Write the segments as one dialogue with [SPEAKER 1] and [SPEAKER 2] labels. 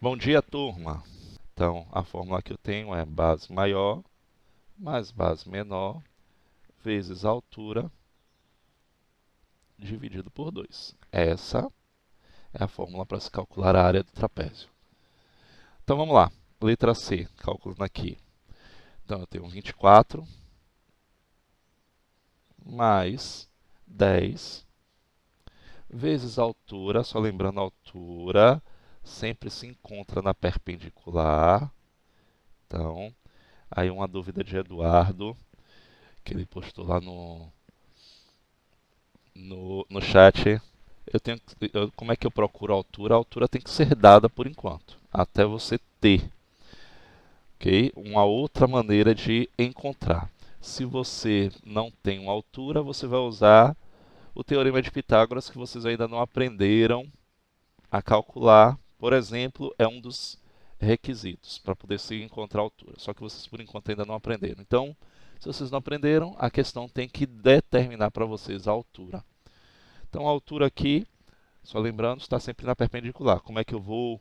[SPEAKER 1] Bom dia, turma! Então, a fórmula que eu tenho é base maior mais base menor vezes a altura dividido por 2. Essa é a fórmula para se calcular a área do trapézio. Então, vamos lá. Letra C, calculando aqui. Então, eu tenho 24 mais 10 vezes a altura. Só lembrando, a altura sempre se encontra na perpendicular. Então, aí uma dúvida de Eduardo, que ele postou lá no chat. Como é que eu procuro a altura? A altura tem que ser dada por enquanto, até você ter, ok? Uma outra maneira de encontrar. Se você não tem uma altura, você vai usar o Teorema de Pitágoras, que vocês ainda não aprenderam a calcular. Por exemplo, é um dos requisitos para poder se encontrar a altura. Só que vocês, por enquanto, ainda não aprenderam. Então, se vocês não aprenderam, a questão tem que determinar para vocês a altura. Então, a altura aqui, só lembrando, está sempre na perpendicular. Como é que eu vou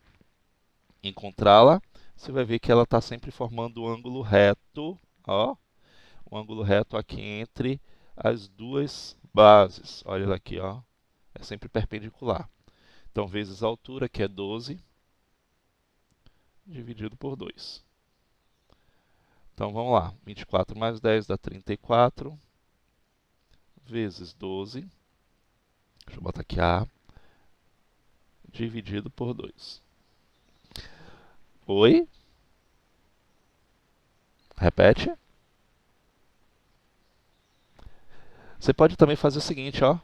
[SPEAKER 1] encontrá-la? Você vai ver que ela está sempre formando um ângulo reto, ó, um ângulo reto aqui entre as duas bases. Olha ela aqui, ó, é sempre perpendicular. Então, vezes a altura, que é 12, dividido por 2. Então, vamos lá. 24 mais 10 dá 34, vezes 12, deixa eu botar aqui A, dividido por 2. Oi? Repete. Você pode também fazer o seguinte, ó.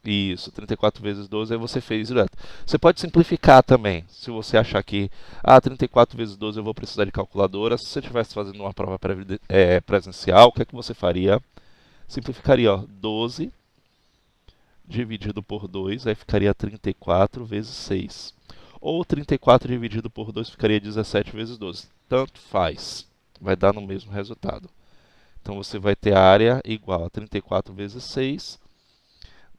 [SPEAKER 1] Isso, 34 vezes 12, aí você fez direto. Você pode simplificar também, se você achar que 34 vezes 12 eu vou precisar de calculadora. Se você estivesse fazendo uma prova presencial, o que é que você faria? Simplificaria, ó, 12 dividido por 2, aí ficaria 34 vezes 6. Ou 34 dividido por 2 ficaria 17 vezes 12. Tanto faz, vai dar no mesmo resultado. Então você vai ter a área igual a 34 vezes 6,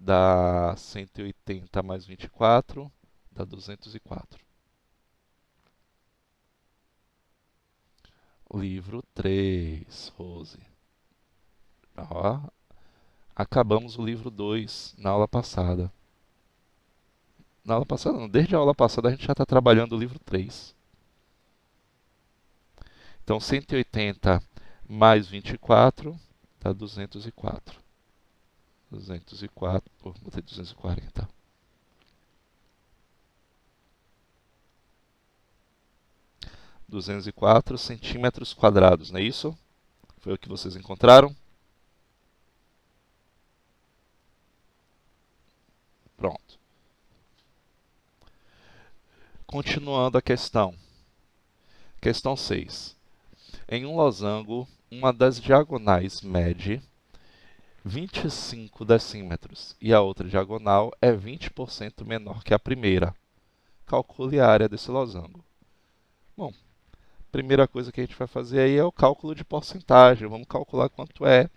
[SPEAKER 1] dá 180 mais 24, dá 204. Livro 3, Rose. Ó, acabamos o livro 2 na aula passada. Na aula passada, não, desde a aula passada a gente já está trabalhando o livro 3. Então, 180 mais 24 dá 204. 204, botei 240. 204 centímetros quadrados, não é isso? Foi o que vocês encontraram? Pronto. Continuando a questão. Questão 6. Em um losango, uma das diagonais mede 25 decímetros e a outra diagonal é 20% menor que a primeira. Calcule a área desse losango. Bom, primeira coisa que a gente vai fazer aí é o cálculo de porcentagem. Vamos calcular quanto é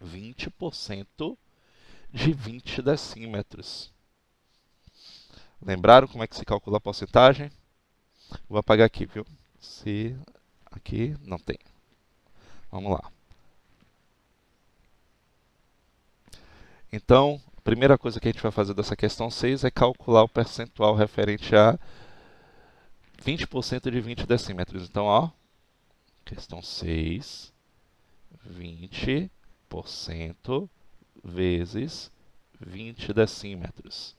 [SPEAKER 1] 20% de 20 decímetros. Lembraram como é que se calcula a porcentagem? Vou apagar aqui, viu? Se aqui não tem. Vamos lá. Então, a primeira coisa que a gente vai fazer dessa questão 6 é calcular o percentual referente a 20% de 20 decímetros. Então, ó, questão 6, 20% vezes 20 decímetros.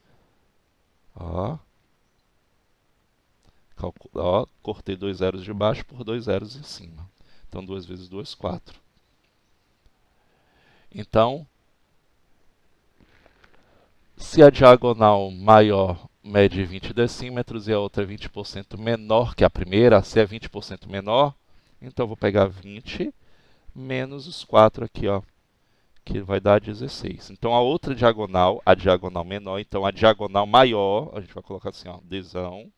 [SPEAKER 1] Ó, ó, cortei 2 zeros de baixo por 2 zeros em cima. Então, 2 vezes 2, 4. Então, se a diagonal maior mede 20 decímetros e a outra é 20% menor que a primeira, se é 20% menor, então eu vou pegar 20 menos os 4 aqui, ó, que vai dar 16. Então a outra diagonal, a diagonal menor, então a diagonal maior, a gente vai colocar assim, ó, Dzão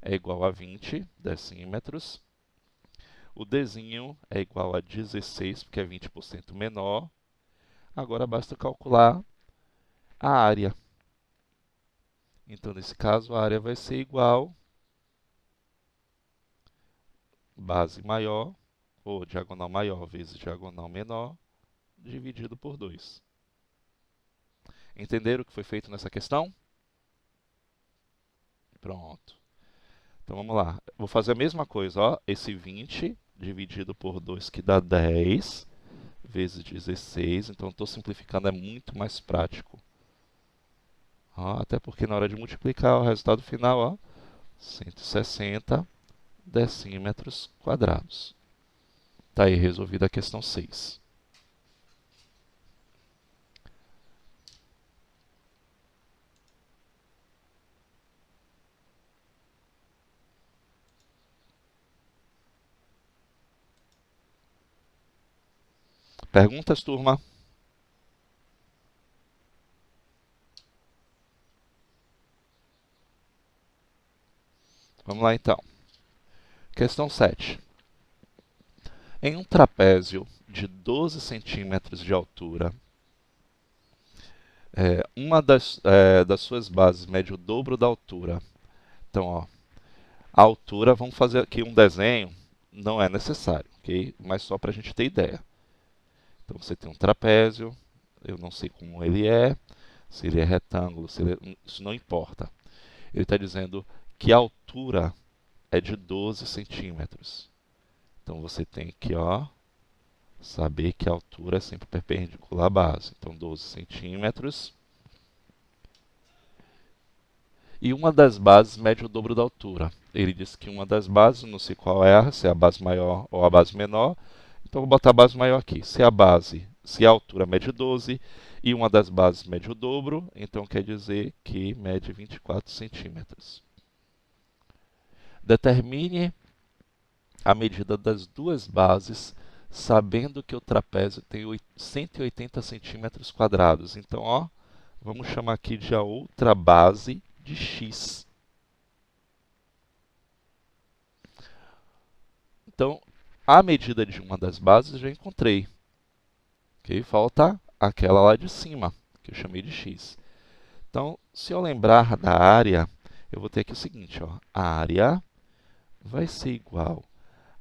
[SPEAKER 1] é igual a 20 decímetros. O Dzinho é igual a 16, porque é 20% menor. Agora basta calcular a área. Então, nesse caso, a área vai ser igual base maior, ou diagonal maior vezes diagonal menor, dividido por 2. Entenderam o que foi feito nessa questão? Pronto. Então vamos lá. Vou fazer a mesma coisa, ó. Esse 20 dividido por 2 que dá 10 vezes 16. Então estou simplificando, é muito mais prático. Ó, até porque na hora de multiplicar o resultado final, ó, 160 decímetros quadrados. Está aí resolvida a questão 6. Perguntas, turma? Vamos lá então. Questão 7. Em um trapézio de 12 centímetros de altura, uma das suas bases mede o dobro da altura. Então, ó, a altura, vamos fazer aqui um desenho, não é necessário, ok? Mas só para a gente ter ideia. Então, você tem um trapézio, eu não sei como ele é, se ele é retângulo, isso não importa. Ele está dizendo que a altura é de 12 centímetros. Então, você tem que, ó, saber que a altura é sempre perpendicular à base. Então, 12 centímetros. E uma das bases mede o dobro da altura. Ele disse que uma das bases, não sei qual é, se é a base maior ou a base menor. Então, vou botar a base maior aqui. Se a altura mede 12 e uma das bases mede o dobro, então quer dizer que mede 24 centímetros. Determine a medida das duas bases, sabendo que o trapézio tem 180 centímetros quadrados. Então, ó, vamos chamar aqui de a outra base de x. Então, a medida de uma das bases já encontrei. Okay? Falta aquela lá de cima, que eu chamei de x. Então, se eu lembrar da área, eu vou ter aqui o seguinte, ó, a área vai ser igual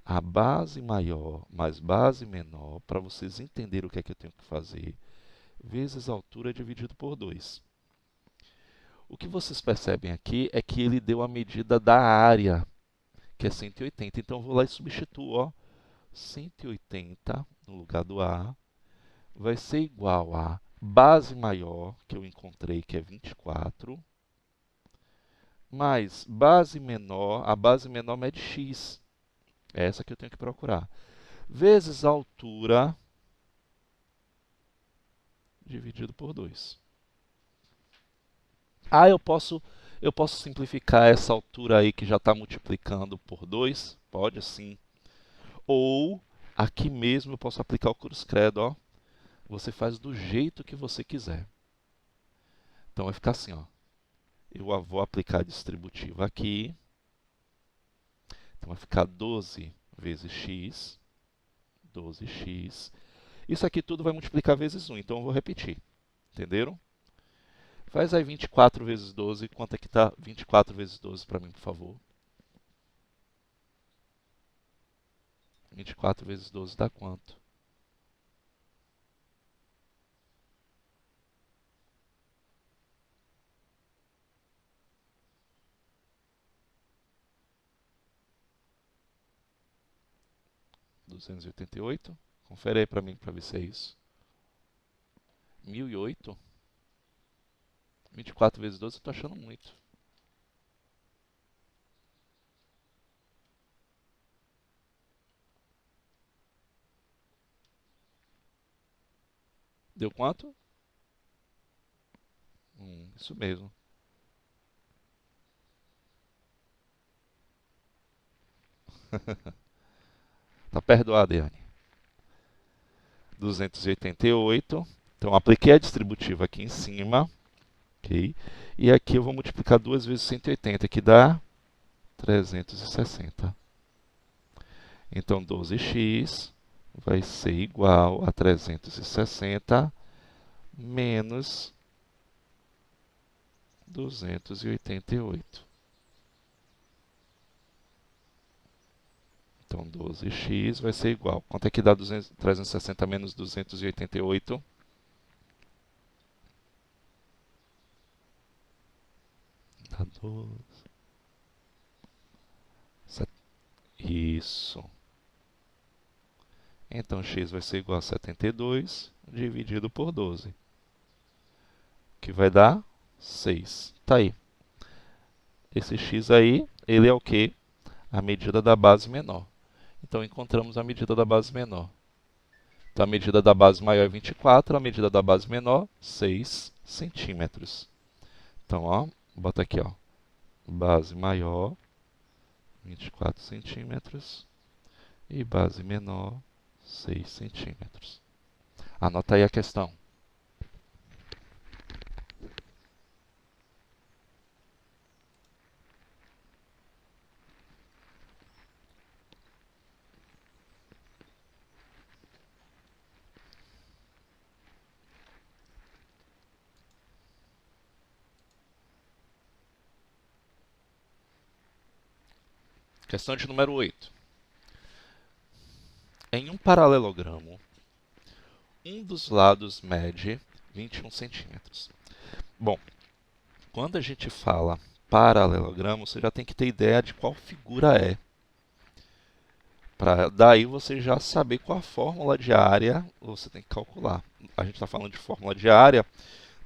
[SPEAKER 1] a base maior mais base menor, para vocês entenderem o que é que eu tenho que fazer, vezes a altura dividido por 2. O que vocês percebem aqui é que ele deu a medida da área, que é 180. Então, eu vou lá e substituo, ó, 180 no lugar do A, vai ser igual a base maior, que eu encontrei, que é 24, mais base menor, a base menor mede x, é essa que eu tenho que procurar, vezes a altura dividido por 2. Ah, eu posso simplificar essa altura aí que já está multiplicando por 2? Pode sim. Ou, aqui mesmo eu posso aplicar o cruz credo, ó. Você faz do jeito que você quiser. Então vai ficar assim, ó. Eu vou aplicar a distributiva aqui. Então vai ficar 12 vezes x. 12x. Isso aqui tudo vai multiplicar vezes 1, então eu vou repetir. Entenderam? Faz aí 24 vezes 12. Quanto é que está 24 vezes 12 para mim, por favor? 24 vezes 12 dá quanto? 288. Confere aí para mim para ver se é isso. 1008. 24 vezes 12 eu estou achando muito. Deu quanto? Isso mesmo. Tá perdoado, Yane. 288. Então, apliquei a distributiva aqui em cima. Ok? E aqui eu vou multiplicar 2 vezes 180, que dá 360. Então, 12x vai ser igual a 360 menos 288. Então, 12x vai ser igual. Quanto é que dá 360 menos 288? Dá 12. Isso. Então, x vai ser igual a 72 dividido por 12. Que vai dar 6. Tá aí. Esse x aí, ele é o quê? A medida da base menor. Então, encontramos a medida da base menor. Então, a medida da base maior é 24, a medida da base menor, 6 centímetros. Então, ó, bota aqui, ó, base maior, 24 centímetros, e base menor, 6 centímetros. Anota aí a questão. Questão de número 8. Em um paralelogramo, um dos lados mede 21 centímetros. Bom, quando a gente fala paralelogramo, você já tem que ter ideia de qual figura é. Para daí você já saber qual a fórmula de área você tem que calcular. A gente está falando de fórmula de área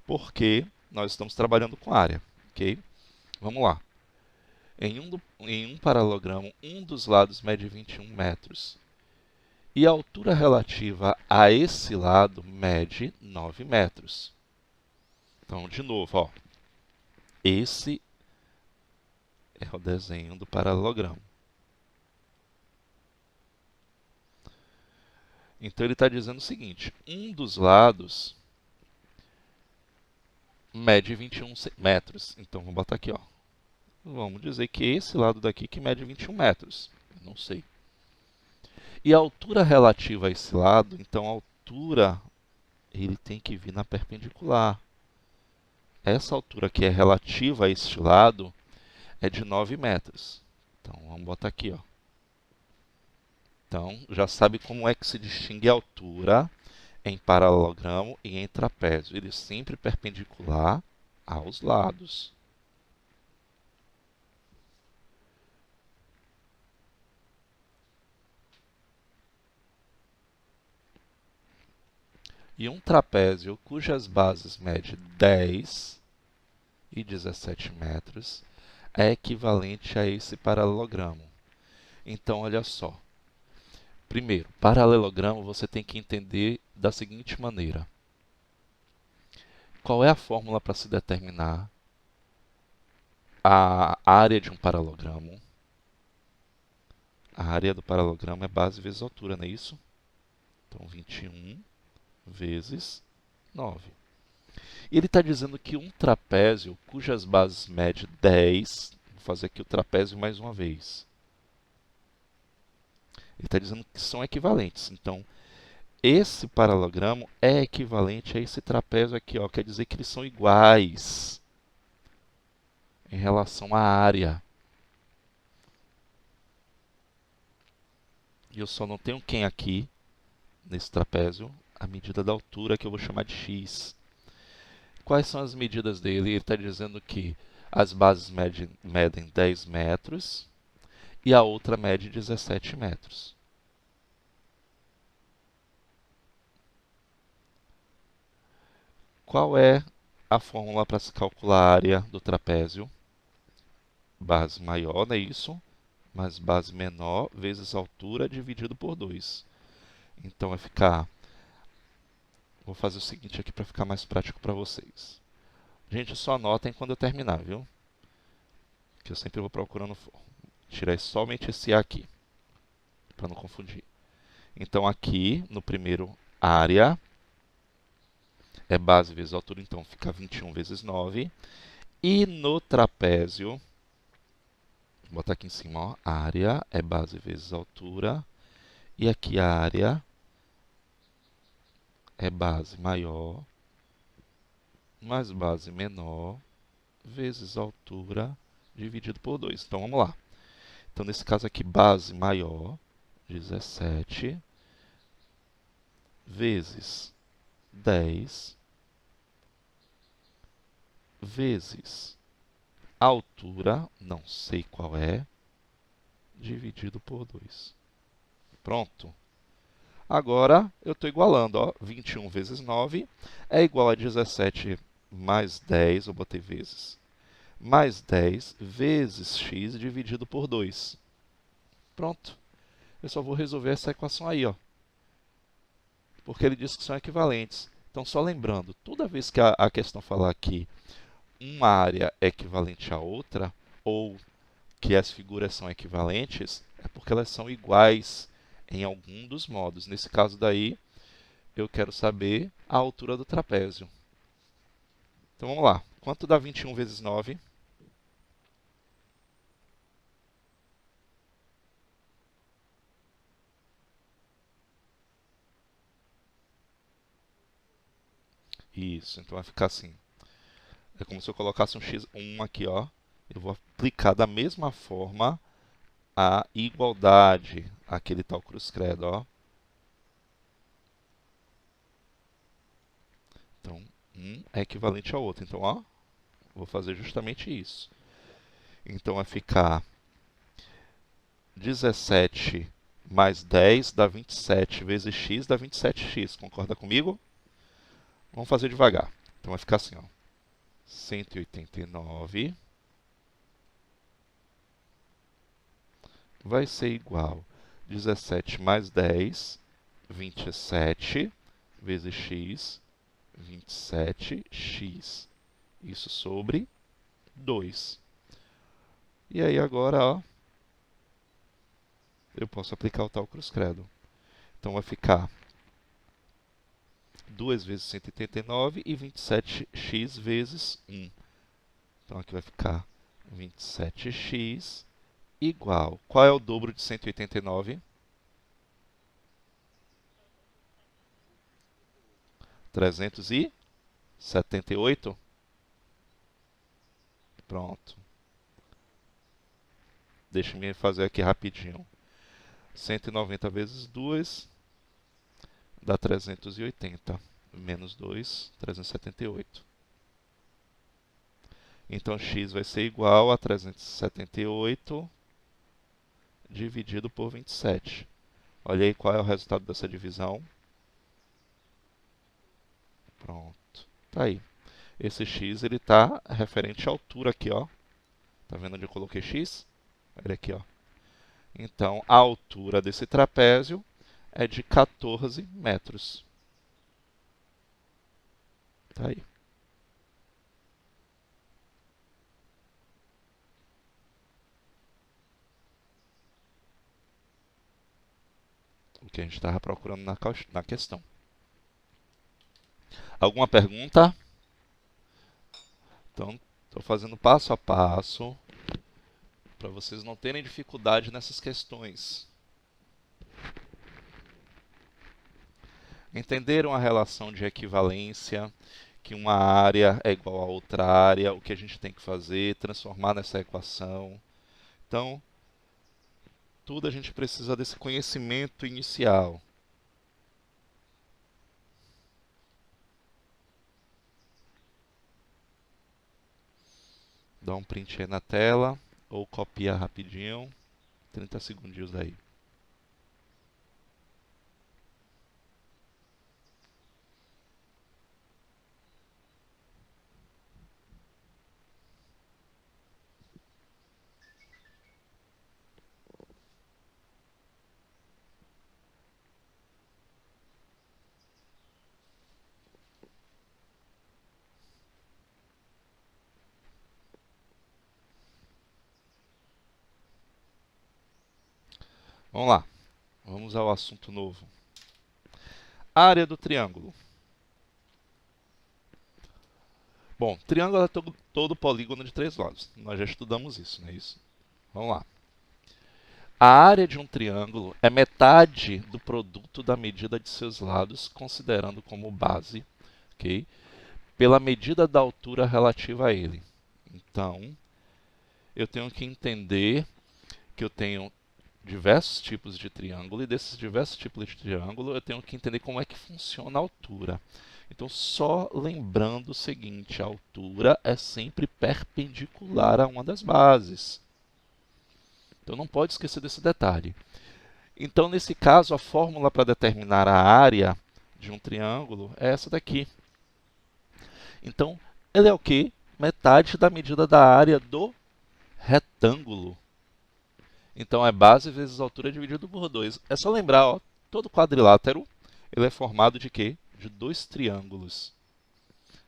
[SPEAKER 1] porque nós estamos trabalhando com área, ok? Vamos lá. Em um paralelogramo, um dos lados mede 21 metros. E a altura relativa a esse lado mede 9 metros. Então, de novo, ó, esse é o desenho do paralelogramo. Então, ele está dizendo o seguinte, um dos lados mede 21 metros. Então, vamos botar aqui, ó. Vamos dizer que esse lado daqui que mede 21 metros. Não sei. E a altura relativa a esse lado, então a altura, ele tem que vir na perpendicular. Essa altura que é relativa a este lado é de 9 metros. Então, vamos botar aqui, ó. Então, já sabe como é que se distingue a altura em paralelogramo e em trapézio. Ele é sempre perpendicular aos lados. E um trapézio cujas bases medem 10 e 17 metros é equivalente a esse paralelogramo. Então, olha só. Primeiro, paralelogramo você tem que entender da seguinte maneira. Qual é a fórmula para se determinar a área de um paralelogramo? A área do paralelogramo é base vezes altura, não é isso? Então, 21 vezes 9. E ele está dizendo que um trapézio cujas bases medem 10, vou fazer aqui o trapézio mais uma vez. Ele está dizendo que são equivalentes. Então, esse paralelogramo é equivalente a esse trapézio aqui, ó. Quer dizer que eles são iguais em relação à área. E eu só não tenho quem aqui, nesse trapézio? A medida da altura, que eu vou chamar de x. Quais são as medidas dele? Ele está dizendo que as bases medem 10 metros e a outra mede 17 metros. Qual é a fórmula para se calcular a área do trapézio? Base maior, não é isso? Mais base menor vezes altura dividido por 2. Então vai ficar... Vou fazer o seguinte aqui para ficar mais prático para vocês. Gente, só anotem quando eu terminar, viu? Que eu sempre vou procurando... Tirar somente esse A aqui, para não confundir. Então aqui, no primeiro, área é base vezes altura, então fica 21 vezes 9. E no trapézio, vou botar aqui em cima, ó, área é base vezes altura. E aqui a área é base maior mais base menor vezes altura dividido por 2. Então, vamos lá. Então, nesse caso aqui, base maior, 17, vezes 10, vezes altura, não sei qual é, dividido por 2. Pronto. Agora, eu estou igualando. Ó, 21 vezes 9 é igual a 17 mais 10, eu botei vezes, mais 10 vezes x dividido por 2. Pronto. Eu só vou resolver essa equação aí, ó, porque ele diz que são equivalentes. Então, só lembrando, toda vez que a questão falar que uma área é equivalente à outra, ou que as figuras são equivalentes, é porque elas são iguais em algum dos modos. Nesse caso daí, eu quero saber a altura do trapézio. Então, vamos lá. Quanto dá 21 vezes 9? Isso, então vai ficar assim. É como se eu colocasse um x1 aqui, ó. Eu vou aplicar da mesma forma a igualdade, aquele tal cruz credo, ó. Então, um é equivalente ao outro. Então, ó, vou fazer justamente isso. Então, vai ficar 17 mais 10 dá 27 vezes x dá 27x. Concorda comigo? Vamos fazer devagar. Então, vai ficar assim, ó. 189 vai ser igual a 17 mais 10, 27 vezes x, 27x. Isso sobre 2. E aí agora, ó, eu posso aplicar o tal cruz credo. Então vai ficar 2 vezes 189 e 27x vezes 1. Então aqui vai ficar 27x igual. Qual é o dobro de 189? 378? Pronto. Deixa-me fazer aqui rapidinho. 190 vezes 2 dá 380. Menos 2, 378. Então, x vai ser igual a 378 dividido por 27. Olha aí qual é o resultado dessa divisão. Pronto. Tá aí. Esse x ele está referente à altura aqui, ó. Tá vendo onde eu coloquei x? Olha aqui, ó. Então, a altura desse trapézio é de 14 metros. Tá aí. O que a gente estava procurando na questão. Alguma pergunta? Então, estou fazendo passo a passo para vocês não terem dificuldade nessas questões. Entenderam a relação de equivalência, que uma área é igual a outra área, o que a gente tem que fazer, transformar nessa equação. Então, tudo a gente precisa desse conhecimento inicial. Dá um print aí na tela, ou copia rapidinho, 30 segundinhos aí. Vamos lá, vamos ao assunto novo. Área do triângulo. Bom, triângulo é todo polígono de 3 lados. Nós já estudamos isso, não é isso? Vamos lá. A área de um triângulo é metade do produto da medida de seus lados, considerando como base, ok? Pela medida da altura relativa a ele. Então, eu tenho que entender que eu tenho diversos tipos de triângulo, e desses diversos tipos de triângulo eu tenho que entender como é que funciona a altura. Então, só lembrando o seguinte, a altura é sempre perpendicular a uma das bases. Então, não pode esquecer desse detalhe. Então, nesse caso, a fórmula para determinar a área de um triângulo é essa daqui. Então, ele é o quê? Metade da medida da área do retângulo. Então, é base vezes altura dividido por 2. É só lembrar, ó, todo quadrilátero ele é formado de quê? De dois triângulos.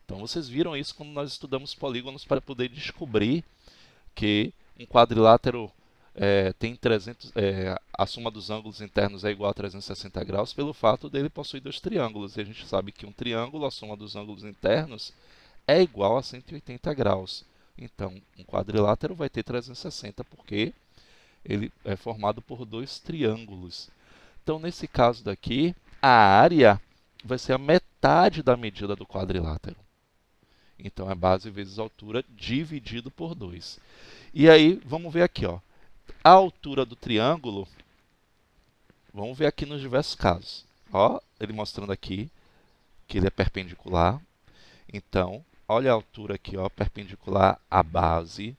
[SPEAKER 1] Então, vocês viram isso quando nós estudamos polígonos para poder descobrir que um quadrilátero tem 300, a soma dos ângulos internos é igual a 360 graus pelo fato dele possuir dois triângulos. E a gente sabe que um triângulo, a soma dos ângulos internos, é igual a 180 graus. Então, um quadrilátero vai ter 360 porque ele é formado por dois triângulos. Então, nesse caso daqui, a área vai ser a metade da medida do quadrilátero. Então, é base vezes altura dividido por 2. E aí, vamos ver aqui, ó. A altura do triângulo, vamos ver aqui nos diversos casos. Ó, ele mostrando aqui que ele é perpendicular. Então, olha a altura aqui, ó, perpendicular à base.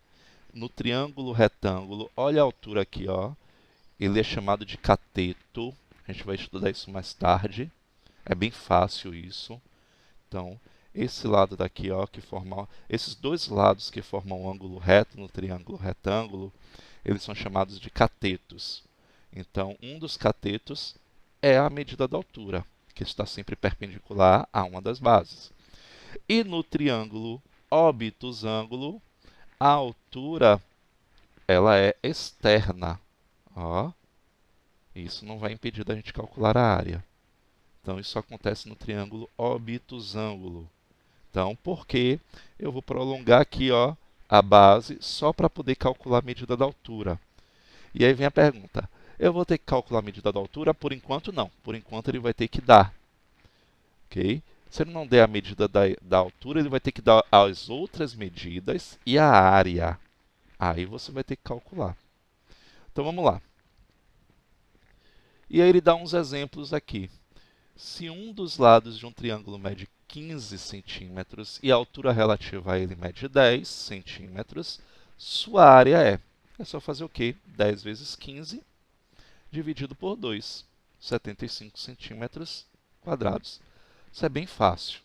[SPEAKER 1] No triângulo retângulo, olha a altura aqui, ó. Ele é chamado de cateto. A gente vai estudar isso mais tarde. É bem fácil isso. Então, esse lado daqui, ó, que forma, esses dois lados que formam um ângulo reto no triângulo retângulo, eles são chamados de catetos. Então, um dos catetos é a medida da altura, que está sempre perpendicular a uma das bases. E no triângulo obtusângulo, a altura ela é externa. Ó, isso não vai impedir da gente calcular a área. Então, isso acontece no triângulo obtusângulo. Então, por que eu vou prolongar aqui, ó, a base só para poder calcular a medida da altura? E aí vem a pergunta, eu vou ter que calcular a medida da altura? Por enquanto, não. Por enquanto, ele vai ter que dar. Okay? Se ele não der a medida da altura, ele vai ter que dar as outras medidas e a área. Aí você vai ter que calcular. Então, vamos lá. E aí ele dá uns exemplos aqui. Se um dos lados de um triângulo mede 15 centímetros e a altura relativa a ele mede 10 centímetros, sua área é só fazer o quê? 10 vezes 15 dividido por 2, 75 centímetros quadrados. Isso é bem fácil.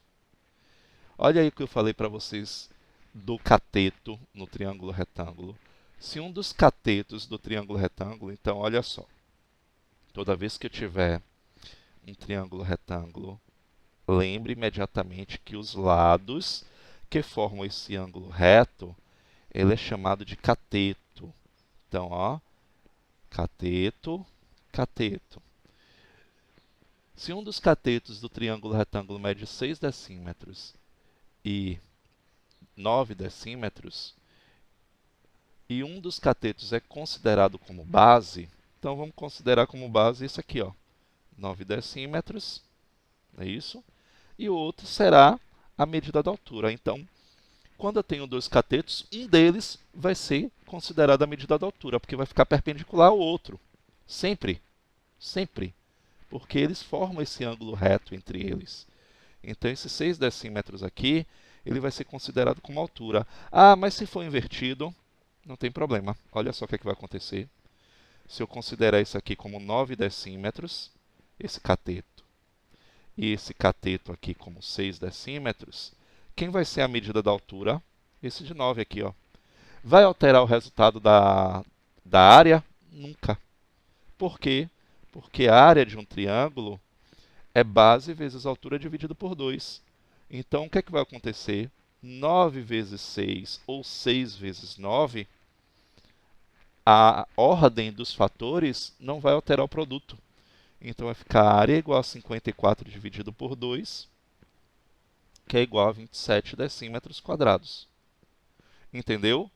[SPEAKER 1] Olha aí o que eu falei para vocês do cateto no triângulo retângulo. Se um dos catetos do triângulo retângulo, então olha só, toda vez que eu tiver um triângulo retângulo, lembre imediatamente que os lados que formam esse ângulo reto, ele é chamado de cateto. Então, ó, cateto, cateto. Se um dos catetos do triângulo retângulo mede 6 decímetros e 9 decímetros, e um dos catetos é considerado como base, então vamos considerar como base isso aqui, ó, 9 decímetros, é isso? E o outro será a medida da altura. Então, quando eu tenho dois catetos, um deles vai ser considerado a medida da altura, porque vai ficar perpendicular ao outro. Sempre. Sempre. Porque eles formam esse ângulo reto entre eles. Então, esses 6 decímetros aqui, ele vai ser considerado como altura. Ah, mas se for invertido, não tem problema. Olha só o que é que vai acontecer. Se eu considerar isso aqui como 9 decímetros, esse cateto, e esse cateto aqui como 6 decímetros, quem vai ser a medida da altura? Esse de 9 aqui, ó. Vai alterar o resultado da área? Nunca. Por quê? Porque a área de um triângulo é base vezes altura dividido por 2. Então, o que é que vai acontecer? 9 vezes 6 ou 6 vezes 9, a ordem dos fatores não vai alterar o produto. Então, vai ficar a área igual a 54 dividido por 2, que é igual a 27 decímetros quadrados. Entendeu?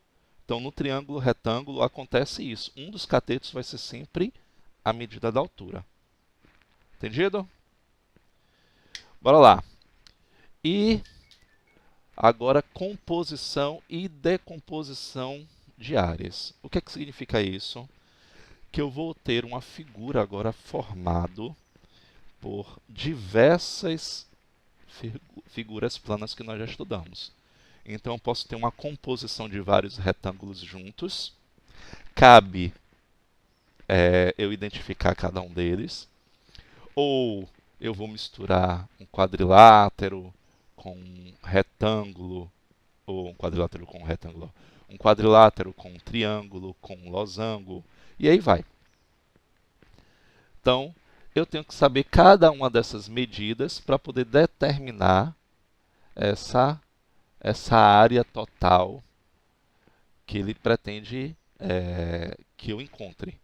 [SPEAKER 1] Então, no triângulo retângulo acontece isso. Um dos catetos vai ser sempre a medida da altura. Entendido? Bora lá. E Agora, composição e decomposição de áreas. O que é que significa isso? Que eu vou ter uma figura agora formado por diversas figuras planas que nós já estudamos. Então, eu posso ter uma composição de vários retângulos juntos. Cabe eu identificar cada um deles. Ou eu vou misturar um quadrilátero com um retângulo, ou um quadrilátero com um retângulo, um quadrilátero com um triângulo, com um losango, e aí vai. Então, eu tenho que saber cada uma dessas medidas para poder determinar essa área total que ele pretende que eu encontre.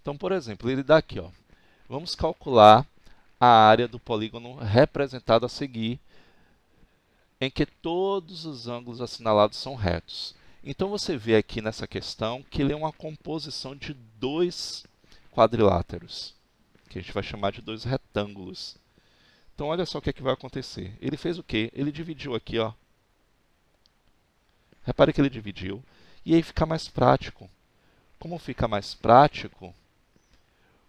[SPEAKER 1] Então, por exemplo, ele dá aqui, ó, vamos calcular a área do polígono representado a seguir, em que todos os ângulos assinalados são retos. Então, você vê aqui nessa questão que ele é uma composição de dois quadriláteros, que a gente vai chamar de dois retângulos. Então, olha só o que é que vai acontecer. Ele fez o quê? Ele dividiu aqui, ó. Repare que ele dividiu. E aí fica mais prático. Como fica mais prático,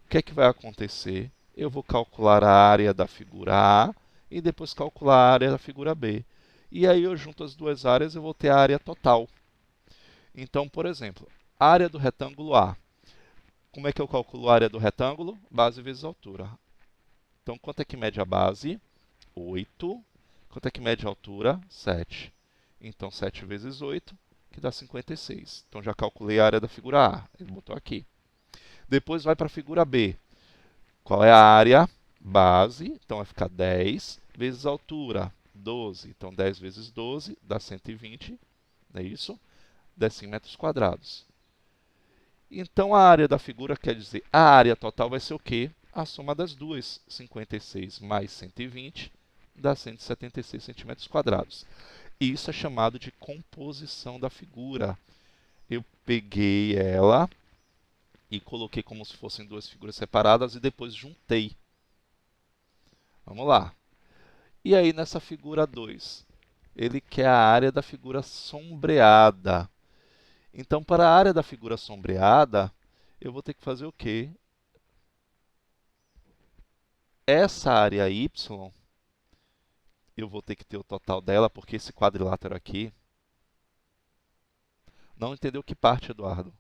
[SPEAKER 1] o que é que vai acontecer? Eu vou calcular a área da figura A e depois calcular a área da figura B. E aí eu junto as duas áreas e vou ter a área total. Então, por exemplo, área do retângulo A. Como é que eu calculo a área do retângulo? Base vezes altura. Então, quanto é que mede a base? 8. Quanto é que mede a altura? 7. Então, 7 vezes 8, que dá 56. Então, já calculei a área da figura A. Ele botou aqui. Depois vai para a figura B. Qual é a área? Base. Então, vai ficar 10 vezes a altura. 12. Então, 10 vezes 12 dá 120. Não é isso? Decímetros quadrados. Então, a área da figura quer dizer, a área total vai ser o quê? A soma das duas. 56 mais 120 dá 176 centímetros quadrados. Isso é chamado de composição da figura. Eu peguei ela e coloquei como se fossem duas figuras separadas e depois juntei. Vamos lá. E aí, nessa figura 2, ele quer a área da figura sombreada. Então, para a área da figura sombreada, eu vou ter que fazer o quê? Essa área y, eu vou ter que ter o total dela, porque esse quadrilátero aqui... Não entendeu que parte, Eduardo?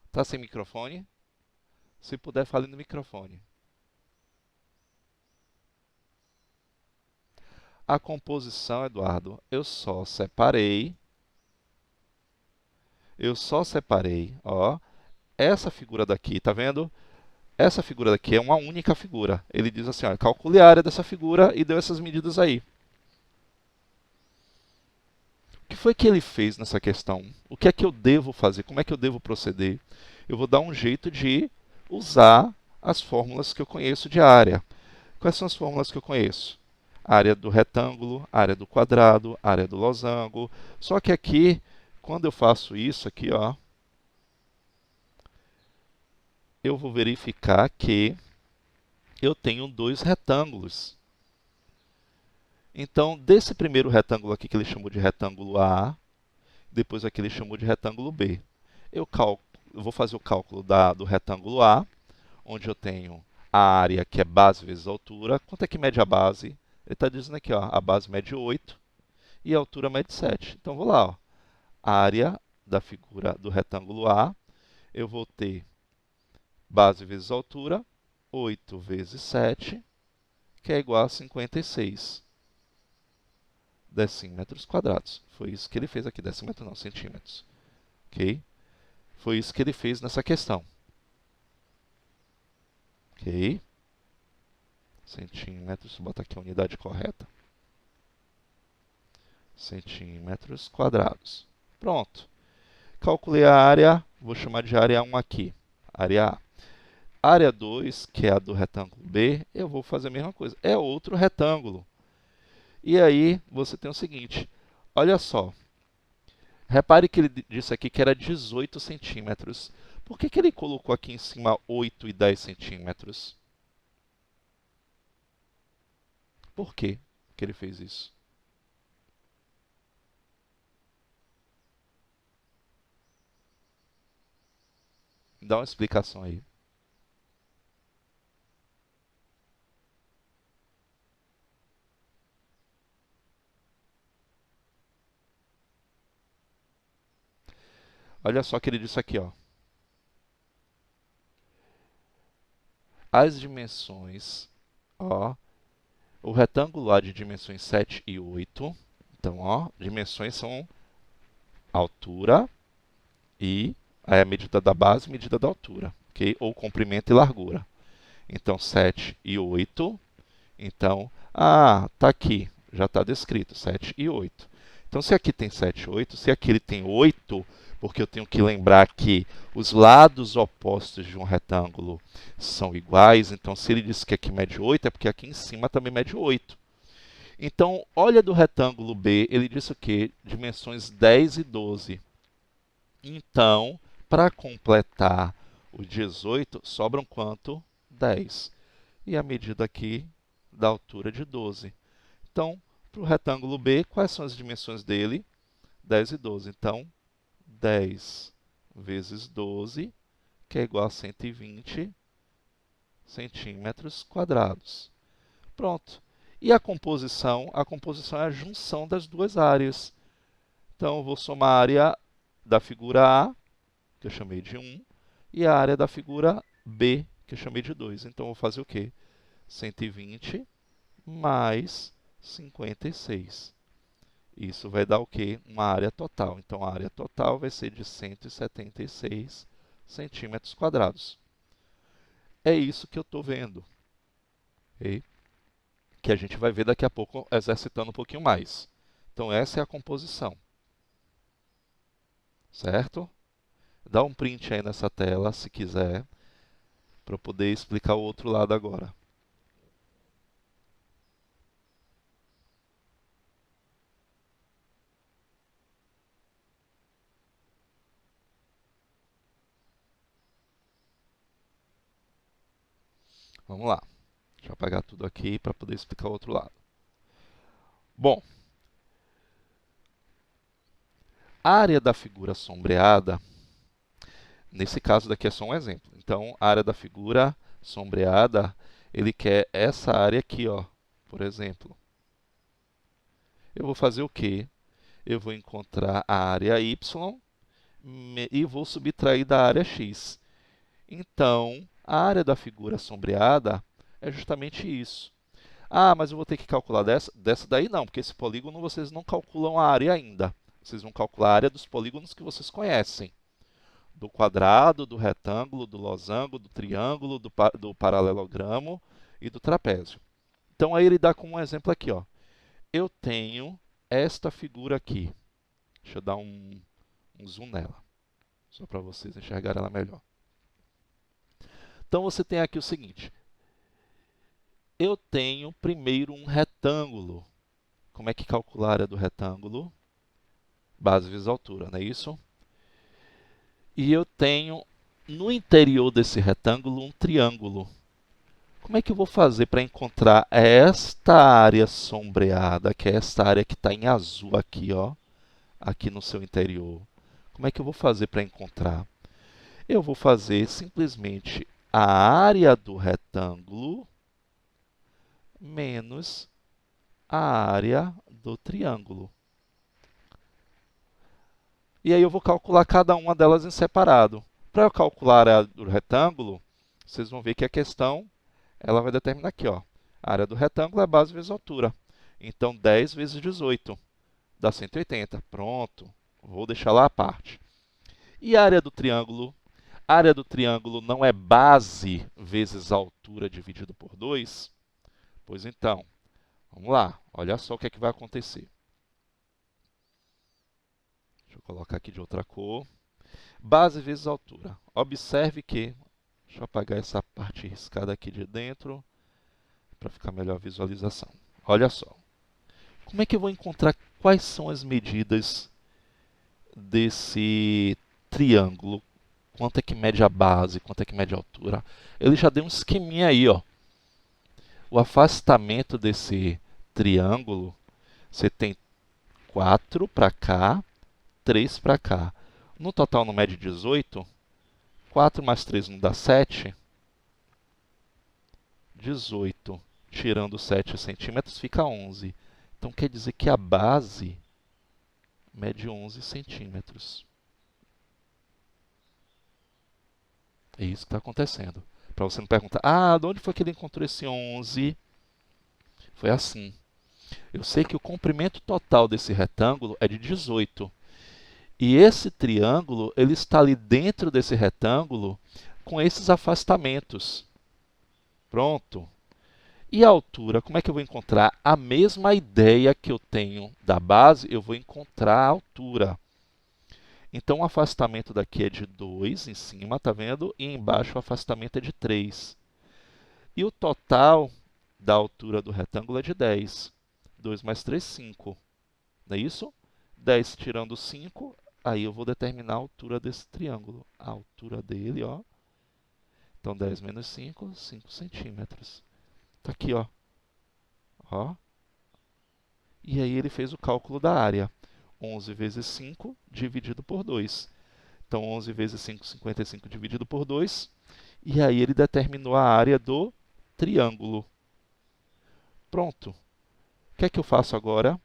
[SPEAKER 1] Está sem microfone? Se puder, fale no microfone. A composição, Eduardo, eu só separei, ó, essa figura daqui, tá vendo? Essa figura daqui é uma única figura. Ele diz assim, ó, calcule a área dessa figura e deu essas medidas aí. O que foi que ele fez nessa questão? O que é que eu devo fazer? Como é que eu devo proceder? Eu vou dar um jeito de usar as fórmulas que eu conheço de área. Quais são as fórmulas que eu conheço? Área do retângulo, área do quadrado, área do losango. Só que aqui, quando eu faço isso aqui, ó, eu vou verificar que eu tenho dois retângulos. Então, desse primeiro retângulo aqui que ele chamou de retângulo A, depois aqui ele chamou de retângulo B. Eu vou fazer o cálculo do retângulo A, onde eu tenho a área que é base vezes altura. Quanto é que mede a base? Ele está dizendo aqui, ó, a base mede 8 e a altura mede 7. Então, vou lá, ó, a área da figura do retângulo A, eu vou ter base vezes altura, 8 vezes 7, que é igual a 56 decímetros quadrados. Foi isso que ele fez aqui, decímetro não, centímetros. Ok? Foi isso que ele fez nessa questão. Ok? Centímetros, vou botar aqui a unidade correta. Centímetros quadrados. Pronto. Calculei a área, vou chamar de área 1 aqui. Área A. área 2, que é a do retângulo B, eu vou fazer a mesma coisa. É outro retângulo. E aí, você tem o seguinte, olha só. Repare que ele disse aqui que era 18 centímetros. Por que ele colocou aqui em cima 8 e 10 centímetros? Por que ele fez isso? Dá uma explicação aí. Olha só o que ele disse aqui, ó. As dimensões, ó, o retângulo A de dimensões 7 e 8. Então, ó, dimensões são altura e aí a medida da base e medida da altura, ok? Ou comprimento e largura. Então, 7 e 8. Então, tá aqui, já está descrito, 7 e 8. Então, se aqui tem 7 e 8, se aqui ele tem 8, porque eu tenho que lembrar que os lados opostos de um retângulo são iguais, então se ele disse que aqui mede 8, é porque aqui em cima também mede 8. Então, olha do retângulo B, ele disse o quê? Dimensões 10 e 12. Então, para completar o 18, sobram quanto? 10. E a medida aqui da altura de 12. Então, para o retângulo B, quais são as dimensões dele? 10 e 12. Então, 10 vezes 12, que é igual a 120 centímetros quadrados. Pronto. E a composição? A composição é a junção das duas áreas. Então, eu vou somar a área da figura A, que eu chamei de 1, e a área da figura B, que eu chamei de 2. Então, eu vou fazer o quê? 120 mais 56. Isso vai dar o quê? Uma área total. Então, a área total vai ser de 176 centímetros quadrados. É isso que eu estou vendo. Okay? Que a gente vai ver daqui a pouco exercitando um pouquinho mais. Então, essa é a composição. Certo? Dá um print aí nessa tela, se quiser, para eu poder explicar o outro lado agora. Vamos lá. Deixa eu apagar tudo aqui para poder explicar o outro lado. Bom, a área da figura sombreada, nesse caso daqui é só um exemplo. Então, a área da figura sombreada, ele quer essa área aqui, ó, por exemplo. Eu vou fazer o quê? Eu vou encontrar a área y e vou subtrair da área x. Então, a área da figura sombreada é justamente isso. Mas eu vou ter que calcular dessa daí não, porque esse polígono vocês não calculam a área ainda. Vocês vão calcular a área dos polígonos que vocês conhecem. Do quadrado, do retângulo, do losango, do triângulo, do paralelogramo e do trapézio. Então, aí ele dá como um exemplo aqui, ó. Eu tenho esta figura aqui. Deixa eu dar um zoom nela, só para vocês enxergarem ela melhor. Então, você tem aqui o seguinte. Eu tenho primeiro um retângulo. Como é que calcula a área do retângulo? Base vezes altura, não é isso? E eu tenho no interior desse retângulo um triângulo. Como é que eu vou fazer para encontrar esta área sombreada, que é esta área que está em azul aqui, ó, aqui no seu interior? Como é que eu vou fazer para encontrar? Eu vou fazer simplesmente a área do retângulo menos a área do triângulo. E aí eu vou calcular cada uma delas em separado. Para eu calcular a área do retângulo, vocês vão ver que a questão ela vai determinar aqui, ó. A área do retângulo é base vezes altura. Então, 10 vezes 18 dá 180. Pronto. Vou deixar lá a parte. E a área do triângulo? A área do triângulo não é base vezes altura dividido por 2? Pois então, vamos lá. Olha só o que é que vai acontecer. Deixa eu colocar aqui de outra cor. Base vezes altura. Observe que, Deixa eu apagar essa parte riscada aqui de dentro, para ficar melhor a visualização. Olha só. Como é que eu vou encontrar quais são as medidas desse triângulo? Quanto é que mede a base, quanto é que mede a altura? Ele já deu um esqueminha aí, ó. O afastamento desse triângulo, você tem 4 para cá, 3 para cá. No total não mede 18. 4 mais 3 não dá 7. 18, tirando 7 centímetros, fica 11. Então quer dizer que a base mede 11 centímetros. É isso que está acontecendo. Para você não perguntar, de onde foi que ele encontrou esse 11? Foi assim. Eu sei que o comprimento total desse retângulo é de 18. E esse triângulo, ele está ali dentro desse retângulo com esses afastamentos. Pronto. E a altura, como é que eu vou encontrar? A mesma ideia que eu tenho da base, eu vou encontrar a altura. Então, o afastamento daqui é de 2 em cima, tá vendo? E embaixo o afastamento é de 3. E o total da altura do retângulo é de 10. 2 mais 3, 5. Não é isso? 10 tirando 5, aí eu vou determinar a altura desse triângulo. A altura dele, ó. Então, 10 menos 5, 5 centímetros. Está aqui, ó. Ó. E aí ele fez o cálculo da área. 11 vezes 5 dividido por 2. Então, 11 vezes 5, 55 dividido por 2. E aí ele determinou a área do triângulo. Pronto. O que é que eu faço agora?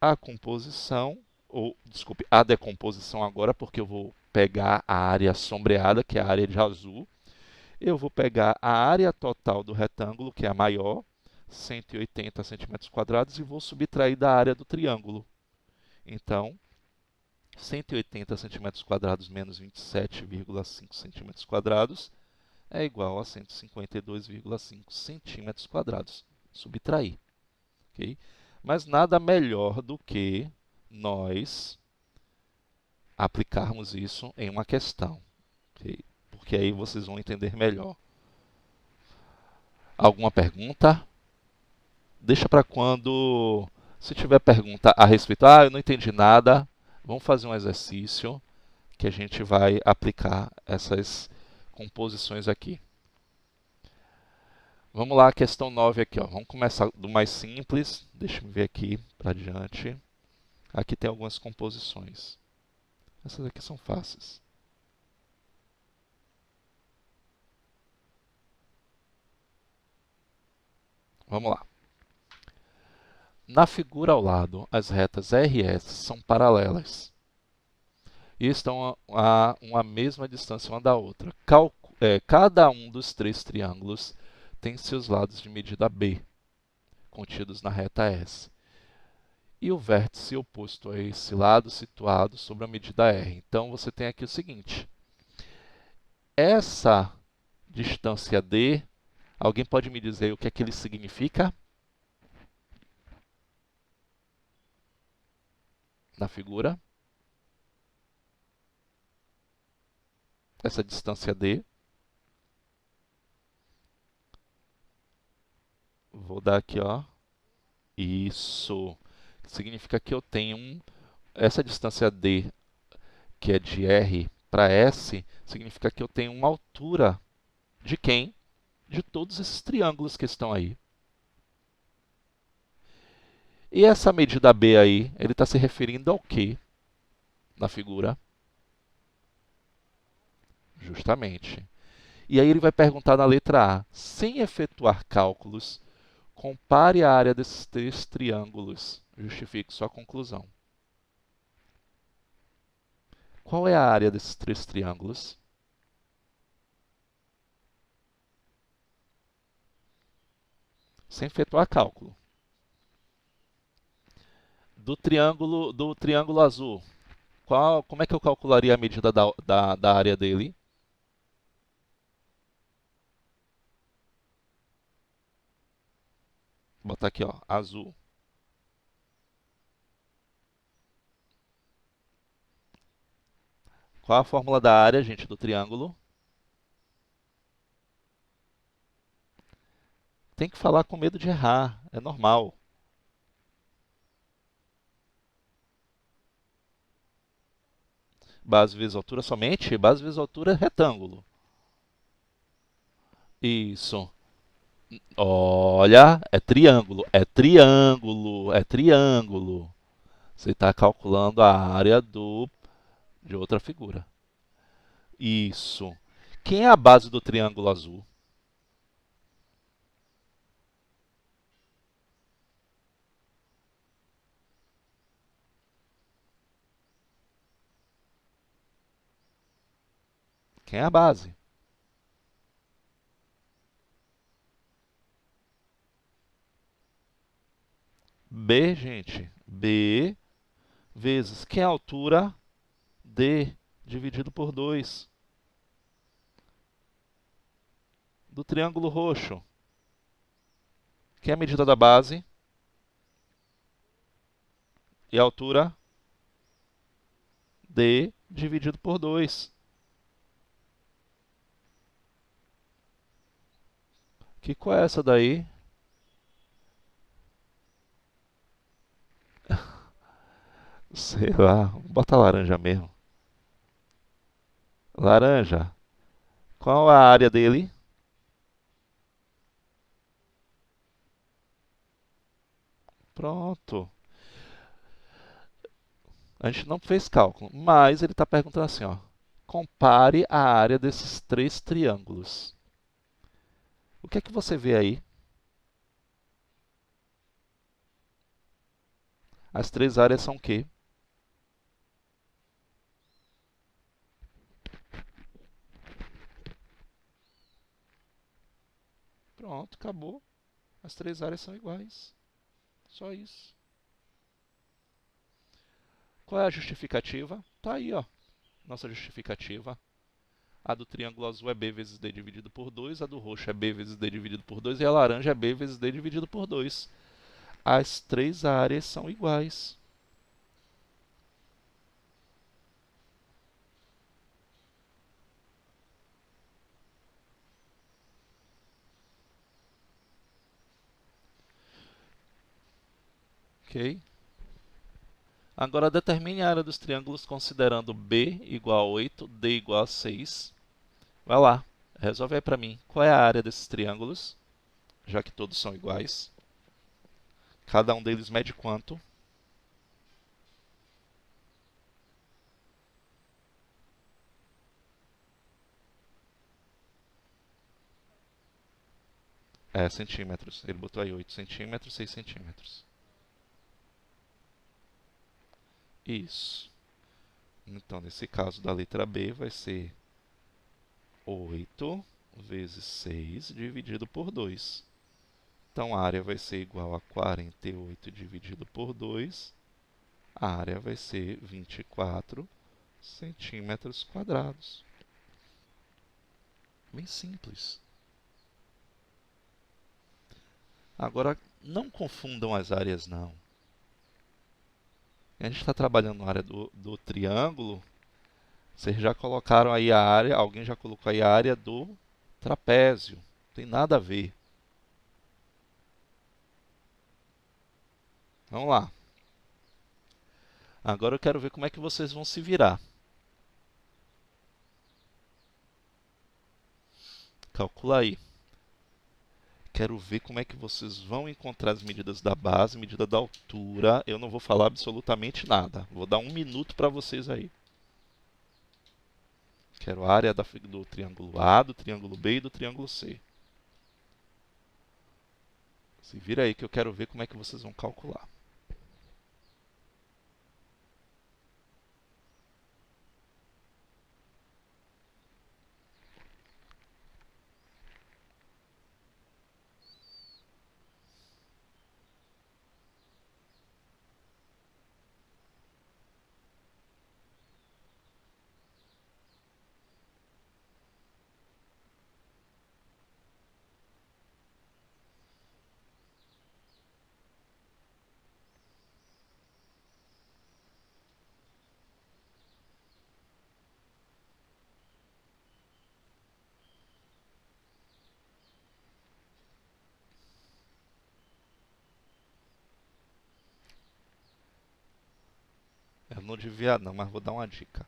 [SPEAKER 1] A composição, ou, desculpe, a decomposição agora, porque eu vou pegar a área sombreada, que é a área de azul. Eu vou pegar a área total do retângulo, que é a maior, 180 centímetros quadrados, e vou subtrair da área do triângulo. Então, 180 centímetros quadrados menos 27,5 centímetros quadrados é igual a 152,5 centímetros quadrados. Subtrair. Okay? Mas nada melhor do que nós aplicarmos isso em uma questão. Okay? Porque aí vocês vão entender melhor. Alguma pergunta? Deixa para quando, se tiver pergunta a respeito, eu não entendi nada, vamos fazer um exercício que a gente vai aplicar essas composições aqui. Vamos lá, questão 9 aqui, ó. Vamos começar do mais simples, deixa eu ver aqui para diante. Aqui tem algumas composições. Essas aqui são fáceis. Vamos lá. Na figura ao lado, as retas R e S são paralelas e estão a uma mesma distância uma da outra. Cada um dos três triângulos tem seus lados de medida B, contidos na reta S. E o vértice oposto a esse lado situado sobre a medida R. Então, você tem aqui o seguinte. Essa distância D, alguém pode me dizer o que é que ele significa? Na figura. Essa distância D. Vou dar aqui, ó. Isso. Significa que eu tenho essa distância D, que é de R para S, significa que eu tenho uma altura de quem? De todos esses triângulos que estão aí. E essa medida B aí, ele está se referindo ao quê na figura? Justamente. E aí ele vai perguntar na letra A, sem efetuar cálculos, compare a área desses três triângulos. Justifique sua conclusão. Qual é a área desses três triângulos? Sem efetuar cálculo. Do triângulo azul, como é que eu calcularia a medida da área dele? Vou botar aqui, ó, azul. Qual a fórmula da área, gente, do triângulo? tem que falar com medo de errar, é normal. Base vezes altura somente? Base vezes altura é retângulo. Isso. Olha, é triângulo, é triângulo, é triângulo. Você está calculando a área de outra figura. Isso. Quem é a base do triângulo azul? Quem é a base? B, gente. B vezes. Quem é a altura? D dividido por 2. Do triângulo roxo. Quem é a medida da base? E a altura? D dividido por 2. Que qual é essa daí? Sei lá, bota laranja mesmo. Laranja. Qual a área dele? Pronto. A gente não fez cálculo, mas ele está perguntando assim, ó. Compare a área desses três triângulos. O que é que você vê aí? As três áreas são o quê? Pronto, acabou. As três áreas são iguais. Só isso. Qual é a justificativa? Tá aí, ó. Nossa justificativa. A do triângulo azul é b vezes d dividido por 2, a do roxo é b vezes d dividido por 2 e a laranja é b vezes d dividido por 2. As três áreas são iguais. Ok? Agora determine a área dos triângulos considerando b igual a 8, d igual a 6. Vai lá, resolve aí para mim. Qual é a área desses triângulos? Já que todos são iguais. Cada um deles mede quanto? É, centímetros. Ele botou aí 8 centímetros, 6 centímetros. Isso. Então, nesse caso da letra B, vai ser 8 vezes 6 dividido por 2. Então, a área vai ser igual a 48 dividido por 2. A área vai ser 24 centímetros quadrados. Bem simples. Agora, não confundam as áreas, não. A gente está trabalhando na área do triângulo. Vocês já colocaram aí a área, alguém já colocou aí a área do trapézio. Não tem nada a ver. Vamos lá. Agora eu quero ver como é que vocês vão se virar. Calcula aí. Quero ver como é que vocês vão encontrar as medidas da base, medida da altura. Eu não vou falar absolutamente nada. Vou dar um minuto para vocês aí. Quero a área do triângulo A, do triângulo B e do triângulo C. Se vira aí que eu quero ver como é que vocês vão calcular. Eu não devia não, mas vou dar uma dica.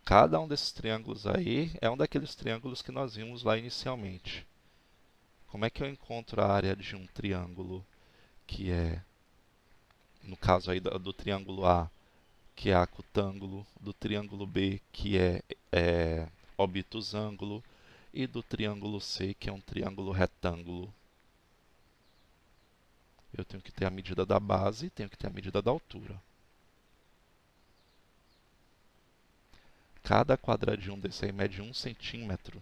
[SPEAKER 1] Cada um desses triângulos aí é um daqueles triângulos que nós vimos lá inicialmente. Como é que eu encontro a área de um triângulo que é, no caso aí do triângulo A, que é acutângulo, do triângulo B, que é obtusângulo, e do triângulo C, que é um triângulo retângulo? Eu tenho que ter a medida da base e tenho que ter a medida da altura. Cada quadradinho desse aí mede 1 centímetro.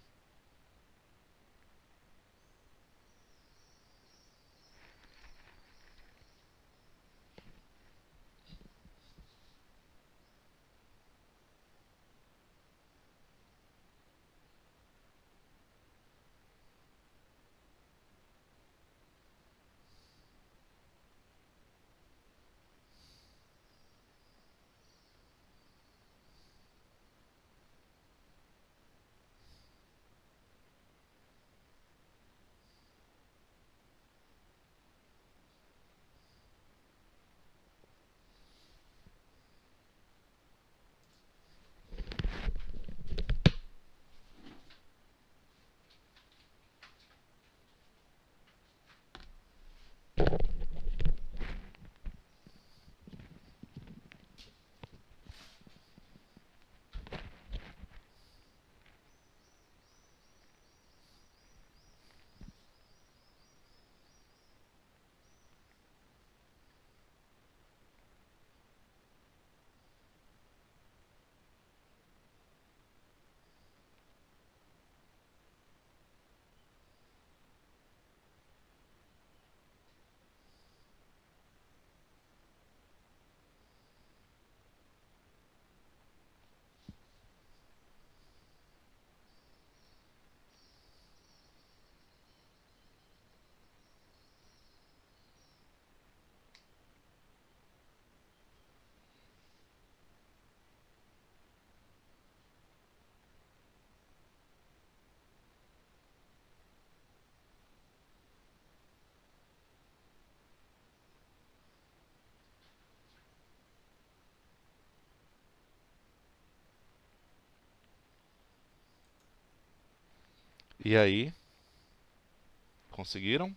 [SPEAKER 1] E aí, conseguiram?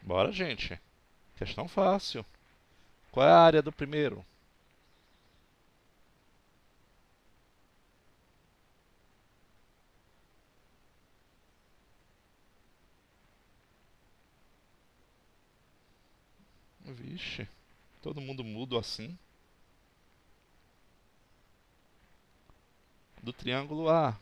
[SPEAKER 1] Bora, gente. Questão fácil. Qual é a área do primeiro? Vixe, todo mundo mudo assim. Do triângulo A.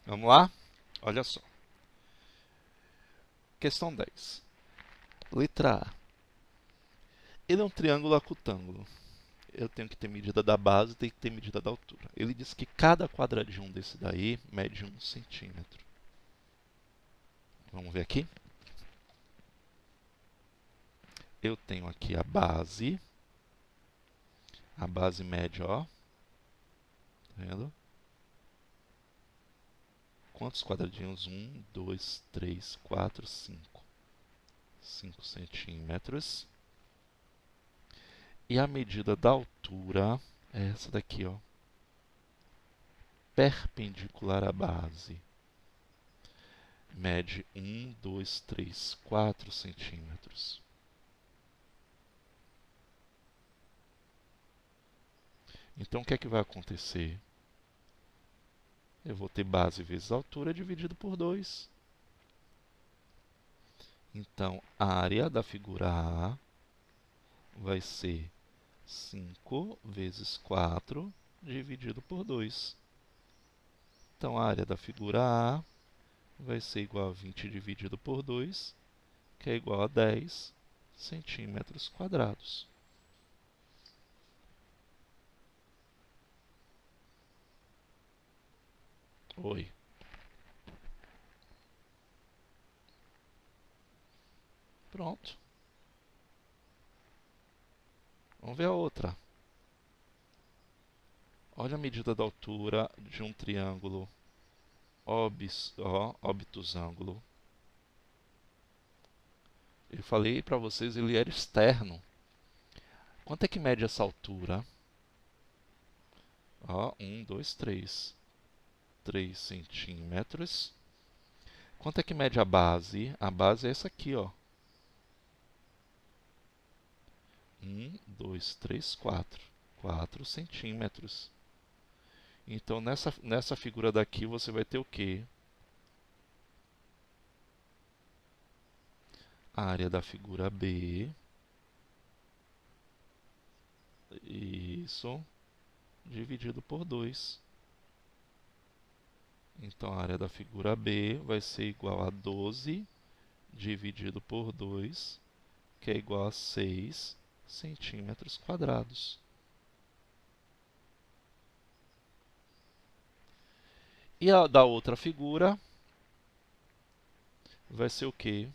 [SPEAKER 1] Vamos lá? Olha só. Questão 10. Letra A. Ele é um triângulo acutângulo. Eu tenho que ter medida da base e tenho que ter medida da altura. Ele diz que cada quadradinho desse daí mede 1 centímetro. Vamos ver aqui? Eu tenho aqui a base média, ó. Tá vendo? Quantos quadradinhos? 1, 2, 3, 4, 5. 5 centímetros. E a medida da altura é essa daqui, ó. Perpendicular à base. Mede 1, 2, 3, 4 centímetros. Então, o que é que vai acontecer? Eu vou ter base vezes altura dividido por 2. Então, a área da figura A vai ser 5 vezes 4 dividido por 2. Então, a área da figura A vai ser igual a 20 dividido por 2, que é igual a 10 centímetros quadrados. Oi. Pronto. Vamos ver a outra. Olha a medida da altura de um triângulo obtusângulo. Eu falei para vocês, ele era externo. Quanto é que mede essa altura? 1, 2, 3. 3 centímetros. Quanto é que mede a base? A base é essa aqui, ó. 1, 2, 3, 4. 4 centímetros. Então, nessa figura daqui, você vai ter o quê? A área da figura B. Isso. Dividido por 2. Então, a área da figura B vai ser igual a 12 dividido por 2, que é igual a 6 centímetros quadrados. E a da outra figura vai ser o quê?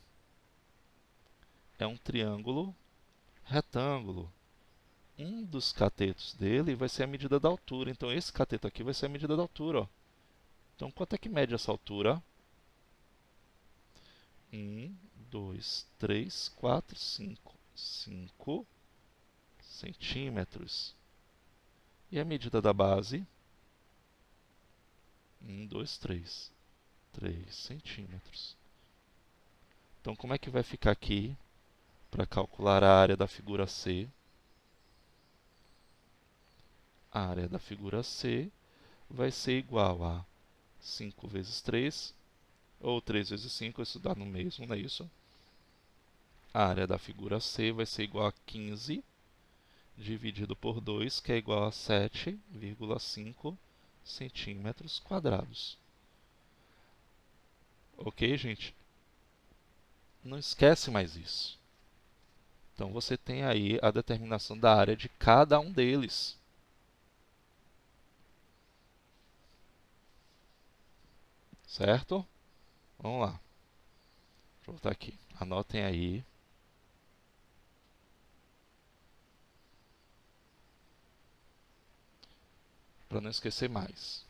[SPEAKER 1] É um triângulo retângulo. Um dos catetos dele vai ser a medida da altura. Então, esse cateto aqui vai ser a medida da altura, ó. Então, quanto é que mede essa altura? 1, 2, 3, 4, 5. 5 centímetros. E a medida da base? 1, 2, 3. 3 centímetros. Então, como é que vai ficar aqui para calcular a área da figura C? A área da figura C vai ser igual a 5 vezes 3, ou 3 vezes 5, isso dá no mesmo, não é isso? A área da figura C vai ser igual a 15 dividido por 2, que é igual a 7,5 centímetros quadrados. Ok, gente? Não esquece mais isso. Então, você tem aí a determinação da área de cada um deles. Certo? Vamos lá. Deixa eu voltar aqui. Anotem aí. Para não esquecer mais.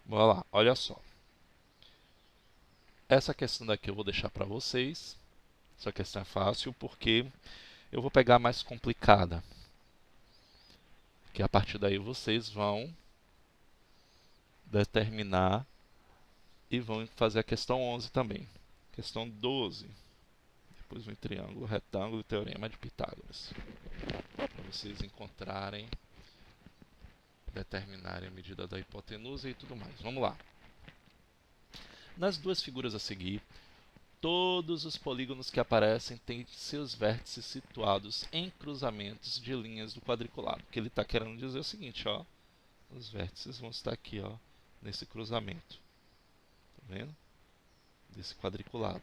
[SPEAKER 1] Bora lá, olha só. Essa questão daqui eu vou deixar para vocês. Essa questão é fácil porque eu vou pegar a mais complicada. Que a partir daí vocês vão determinar e vão fazer a questão 11 também. Questão 12. Depois vem triângulo, retângulo e teorema de Pitágoras. Para vocês encontrarem, determinarem a medida da hipotenusa e tudo mais. Vamos lá. Nas duas figuras a seguir, todos os polígonos que aparecem têm seus vértices situados em cruzamentos de linhas do quadriculado. O que ele está querendo dizer é o seguinte, ó, os vértices vão estar aqui, ó, nesse cruzamento. Tá vendo? desse quadriculado,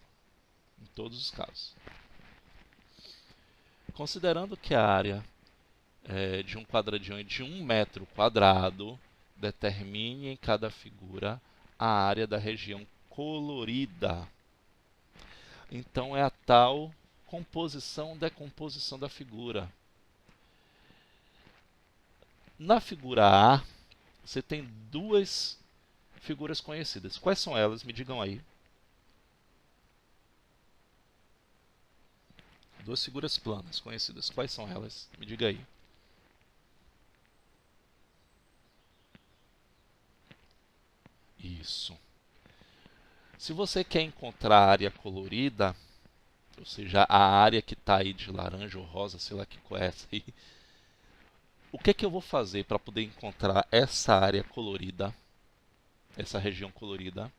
[SPEAKER 1] em todos os casos. Considerando que a área de um quadradinho é de 1 metro quadrado, determine em cada figura a área da região colorida. Então é a tal composição-decomposição da figura. Na figura A, você tem duas figuras conhecidas. Quais são elas? Me digam aí. Duas figuras planas conhecidas. Quais são elas? Me diga aí. Isso. Se você quer encontrar a área colorida, ou seja, a área que está aí de laranja ou rosa, sei lá que cor é essa aí, o que é que eu vou fazer para poder encontrar essa área colorida, essa região colorida?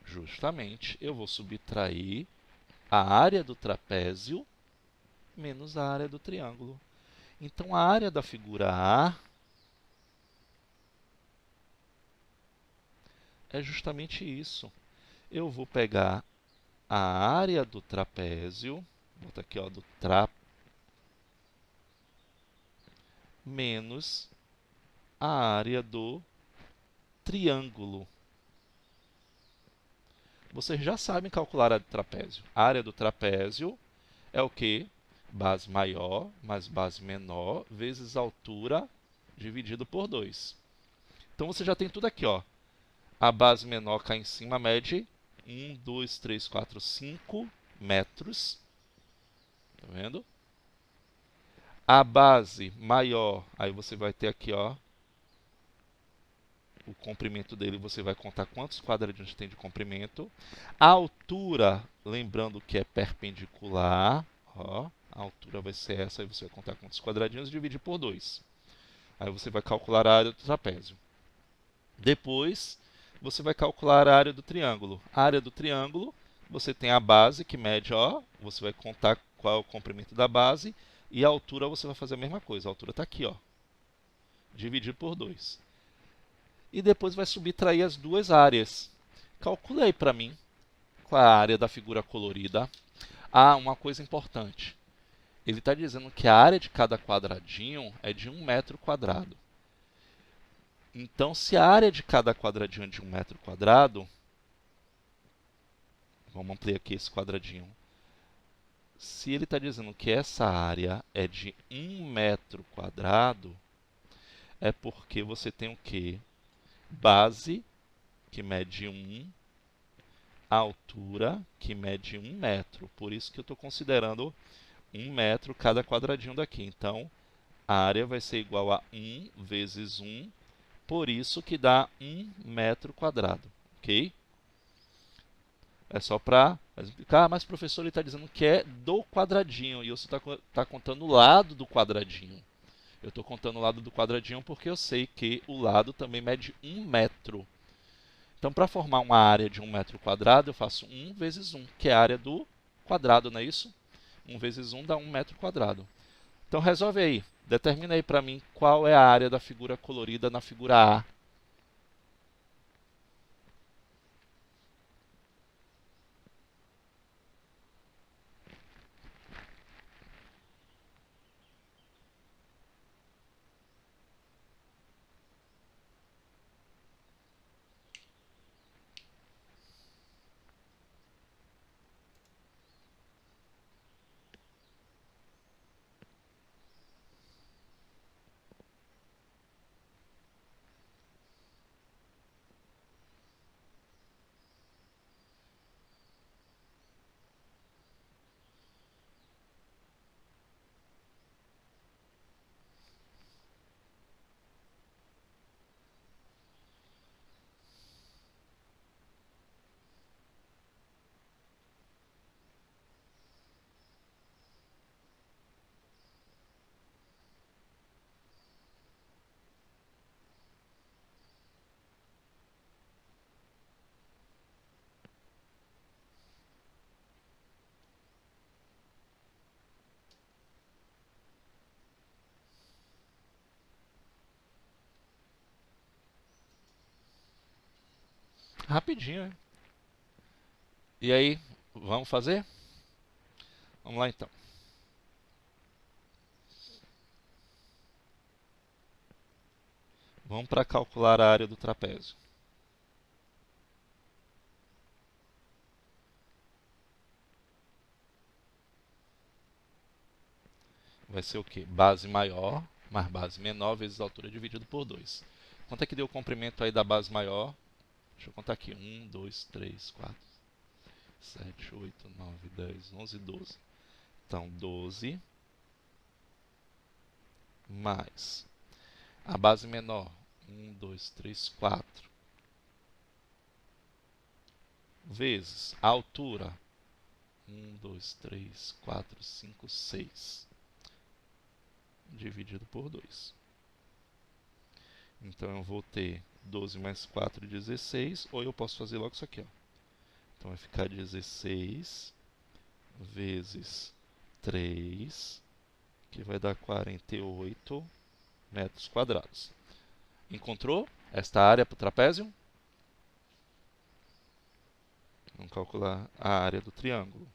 [SPEAKER 1] Justamente, eu vou subtrair a área do trapézio menos a área do triângulo. Então, a área da figura A é justamente isso. Eu vou pegar a área do trapézio, vou botar aqui ó, do tra, menos a área do triângulo. Vocês já sabem calcular a área do trapézio. A área do trapézio é o quê? Base maior mais base menor vezes altura dividido por 2. Então você já tem tudo aqui, ó. A base menor cá em cima mede 1, 2, 3, 4, 5 metros. Tá vendo? A base maior, aí você vai ter aqui, ó, o comprimento dele, você vai contar quantos quadradinhos tem de comprimento. A altura, lembrando que é perpendicular, ó, a altura vai ser essa, aí você vai contar quantos quadradinhos e dividir por 2. Aí você vai calcular a área do trapézio. Depois, você vai calcular a área do triângulo. A área do triângulo, você tem a base que mede, ó, você vai contar qual é o comprimento da base, e a altura você vai fazer a mesma coisa. A altura está aqui, ó, dividir por 2. E depois vai subtrair as duas áreas. Calcule aí para mim qual é a área da figura colorida. Ah, uma coisa importante. Ele está dizendo que a área de cada quadradinho é de 1 metro quadrado. Então, se a área de cada quadradinho é de 1 metro quadrado, vamos ampliar aqui esse quadradinho. Se ele está dizendo que essa área é de 1 metro quadrado, é porque você tem o quê? Base, que mede 1, altura, que mede 1 metro. Por isso que eu estou considerando 1 metro cada quadradinho daqui. Então, a área vai ser igual a 1 vezes 1, por isso que dá 1 metro quadrado. Ok? É só para explicar, mas o professor está dizendo que é do quadradinho, e você está contando o lado do quadradinho. Eu estou contando o lado do quadradinho porque eu sei que o lado também mede 1 metro. Então, para formar uma área de 1 metro quadrado, eu faço 1 vezes 1, que é a área do quadrado, não é isso? 1 vezes 1 dá 1 metro quadrado. Então, resolve aí. Determina aí para mim qual é a área da figura colorida na figura A. Rapidinho, hein? E aí, vamos fazer? Vamos lá então. Vamos para calcular a área do trapézio. Vai ser o quê? Base maior mais base menor vezes a altura dividido por 2. Quanto é que deu o comprimento aí da base maior? Deixa eu contar aqui. 1, 2, 3, 4, 7, 8, 9, 10, 11, 12. Então, 12 mais a base menor. 1, 2, 3, 4. Vezes a altura. 1, 2, 3, 4, 5, 6. Dividido por 2. Então eu vou ter 12 mais 4, 16. Ou eu posso fazer logo isso aqui. Ó. Então vai ficar 16 vezes 3, que vai dar 48 metros quadrados. Encontrou esta área para o trapézio? Vamos calcular a área do triângulo.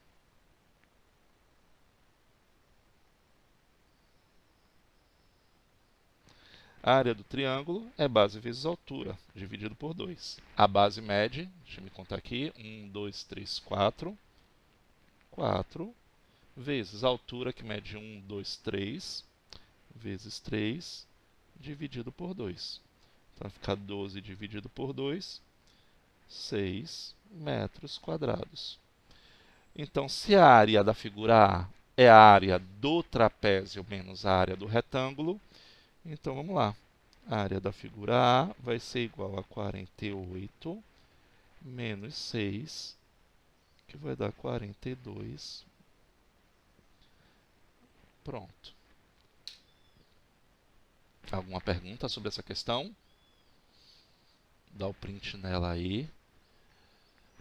[SPEAKER 1] A área do triângulo é base vezes altura, dividido por 2. A base mede, deixa eu me contar aqui, 1, 2, 3, 4. 4 vezes a altura, que mede 1, 2, 3, vezes 3, dividido por 2. Então vai ficar 12 dividido por 2, 6 metros quadrados. Então, se a área da figura A é a área do trapézio menos a área do retângulo, então vamos lá. A área da figura A vai ser igual a 48 menos 6, que vai dar 42. Pronto. Alguma pergunta sobre essa questão? Dá o print nela aí,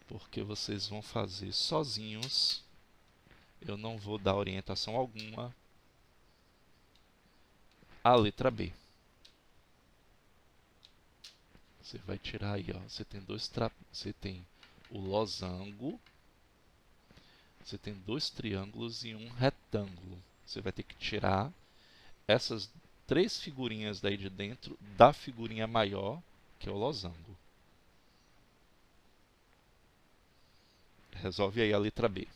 [SPEAKER 1] porque vocês vão fazer sozinhos. Eu não vou dar orientação alguma. A letra B. Você vai tirar aí, ó. Você tem o losango, você tem 2 triângulos e um retângulo. Você vai ter que tirar essas 3 figurinhas daí de dentro da figurinha maior, que é o losango. Resolve aí a letra B.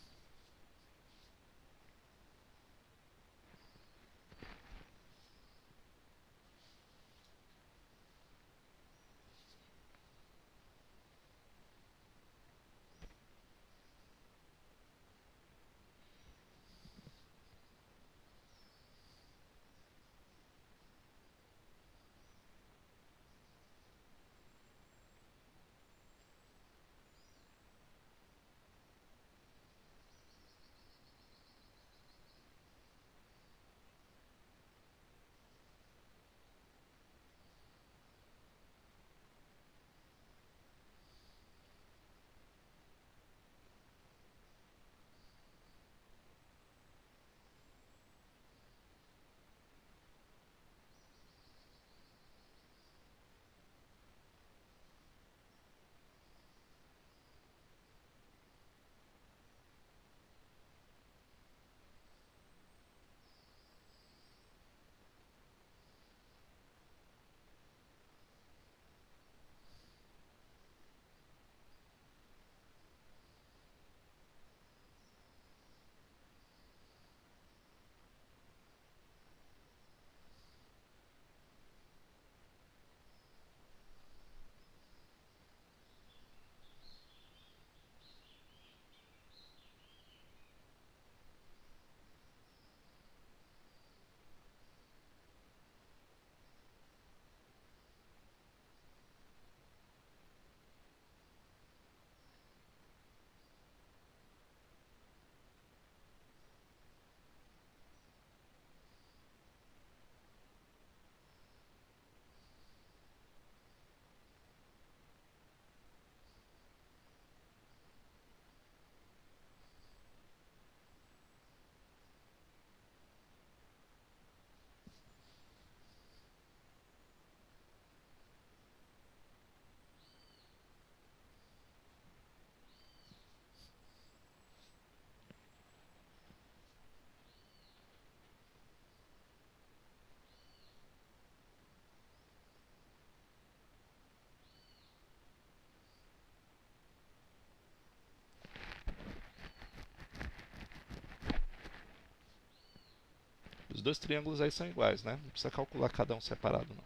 [SPEAKER 1] dois triângulos aí são iguais, né? Não precisa calcular cada um separado, não.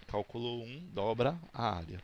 [SPEAKER 1] Calculou um, dobra a área.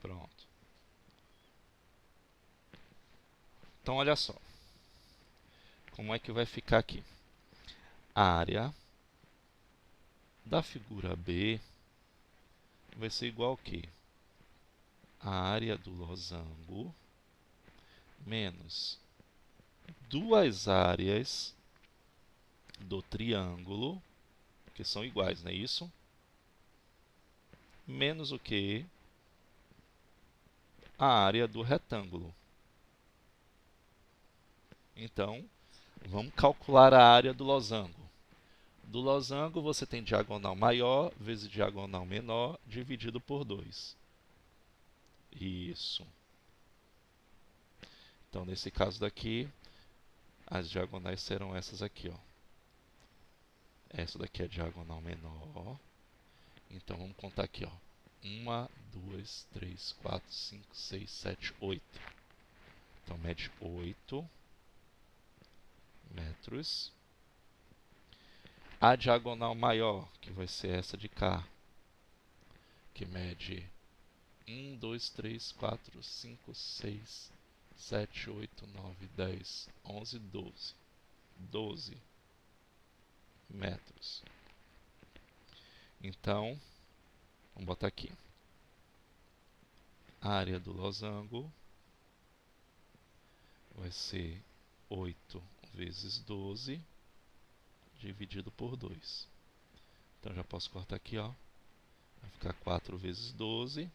[SPEAKER 1] Pronto. Então, olha só. Como é que vai ficar aqui? A área da figura B vai ser igual ao quê? A área do losango menos duas áreas do triângulo, que são iguais, não é isso? Menos o que? A área do retângulo. Então, vamos calcular a área do losango. Do losango, você tem diagonal maior vezes diagonal menor, dividido por 2. Isso. Então, nesse caso daqui, as diagonais serão essas aqui, ó. Essa daqui é a diagonal menor. Então, vamos contar aqui, ó. 1, 2, 3, 4, 5, 6, 7, 8. Então, mede 8 metros. A diagonal maior, que vai ser essa de cá, que mede 1, 2, 3, 4, 5, 6, 7, 8, 9, 10, 11, 12. 12 metros. Então, vamos botar aqui. A área do losango vai ser 8 vezes 12 dividido por 2. Então, já posso cortar aqui, ó. Vai ficar 4 vezes 12,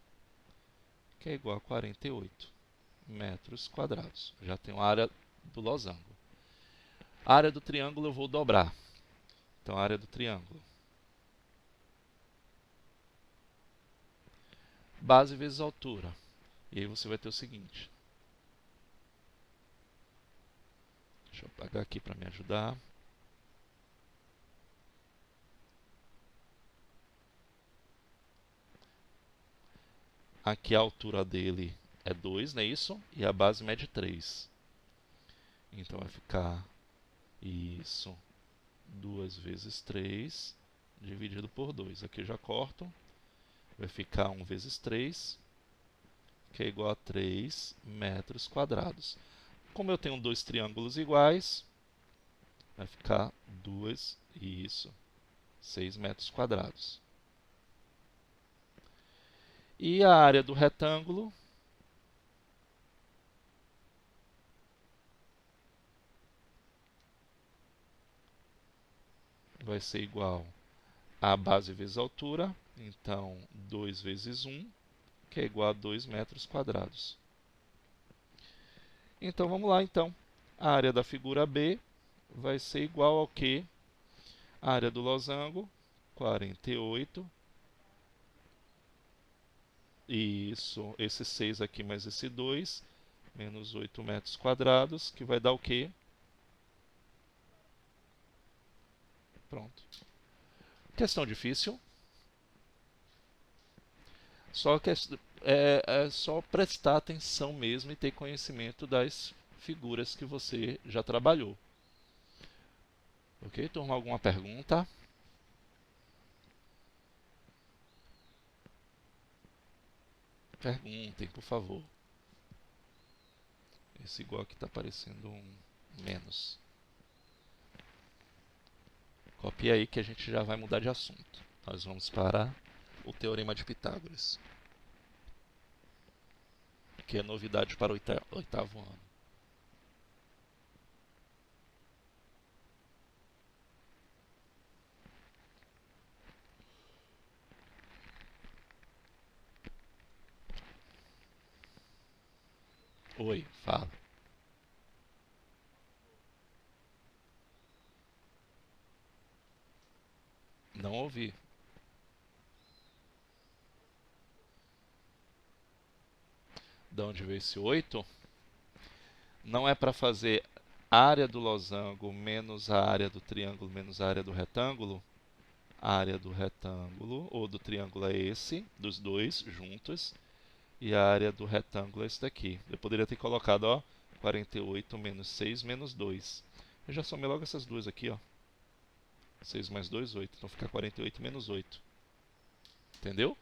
[SPEAKER 1] que é igual a 48 metros quadrados. Já tenho a área do losango. A área do triângulo eu vou dobrar. Então, a área do triângulo. Base vezes altura. E aí você vai ter o seguinte. Deixa eu apagar aqui para me ajudar. Aqui a altura dele é 2, não é isso? E a base mede 3. Então vai ficar isso, 2 vezes 3, dividido por 2. Aqui eu já corto. Vai ficar 1 vezes 3, que é igual a 3 metros quadrados. Como eu tenho dois triângulos iguais, vai ficar 6 metros quadrados. E a área do retângulo vai ser igual a base vezes a altura. Então, 2 vezes 1, que é igual a 2 metros quadrados. Então, vamos lá, então. A área da figura B vai ser igual ao quê? A área do losango, 48. Isso, esse 6 aqui mais esse 2, menos 8 metros quadrados, que vai dar o quê? Pronto. Questão difícil. Só que é só prestar atenção mesmo e ter conhecimento das figuras que você já trabalhou. Ok, turma? Alguma pergunta? Perguntem, por favor. Esse igual aqui está parecendo um menos. Copia aí que a gente já vai mudar de assunto. Nós vamos para o Teorema de Pitágoras, que é novidade para o oitavo ano. Oi, fala. Não ouvi. De onde veio esse 8? Não é para fazer a área do losango menos a área do triângulo menos a área do retângulo? A área do retângulo ou do triângulo é esse, dos dois juntos, e a área do retângulo é esse daqui. Eu poderia ter colocado, ó, 48 menos 6 menos 2. Eu já somei logo essas duas aqui, ó. 6 mais 2, 8. Então fica 48 menos 8. Entendeu?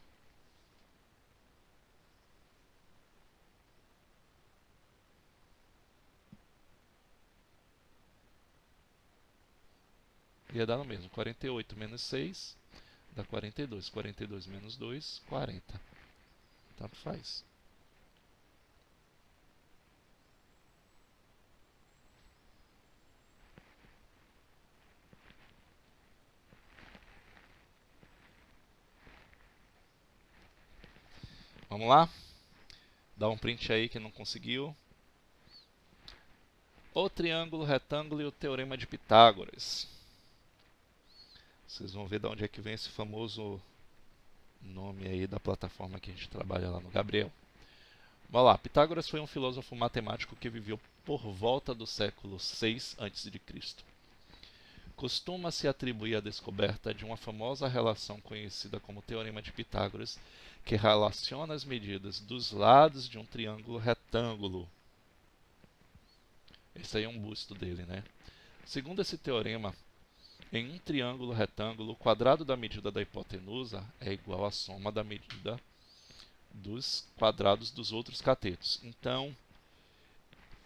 [SPEAKER 1] Ia dar no mesmo. 48 menos 6 dá 42. 42 menos 2, 40. Tanto faz. Vamos lá? Dá um print aí que não conseguiu. O triângulo, retângulo e o teorema de Pitágoras. Vocês vão ver de onde é que vem esse famoso nome aí da plataforma que a gente trabalha lá no Gabriel. Vamos lá. Pitágoras foi um filósofo matemático que viveu por volta do século 6 a.C. Costuma-se atribuir a descoberta de uma famosa relação conhecida como Teorema de Pitágoras, que relaciona as medidas dos lados de um triângulo retângulo. Esse aí é um busto dele, né? Segundo esse teorema, em um triângulo retângulo, o quadrado da medida da hipotenusa é igual à soma da medida dos quadrados dos outros catetos. Então,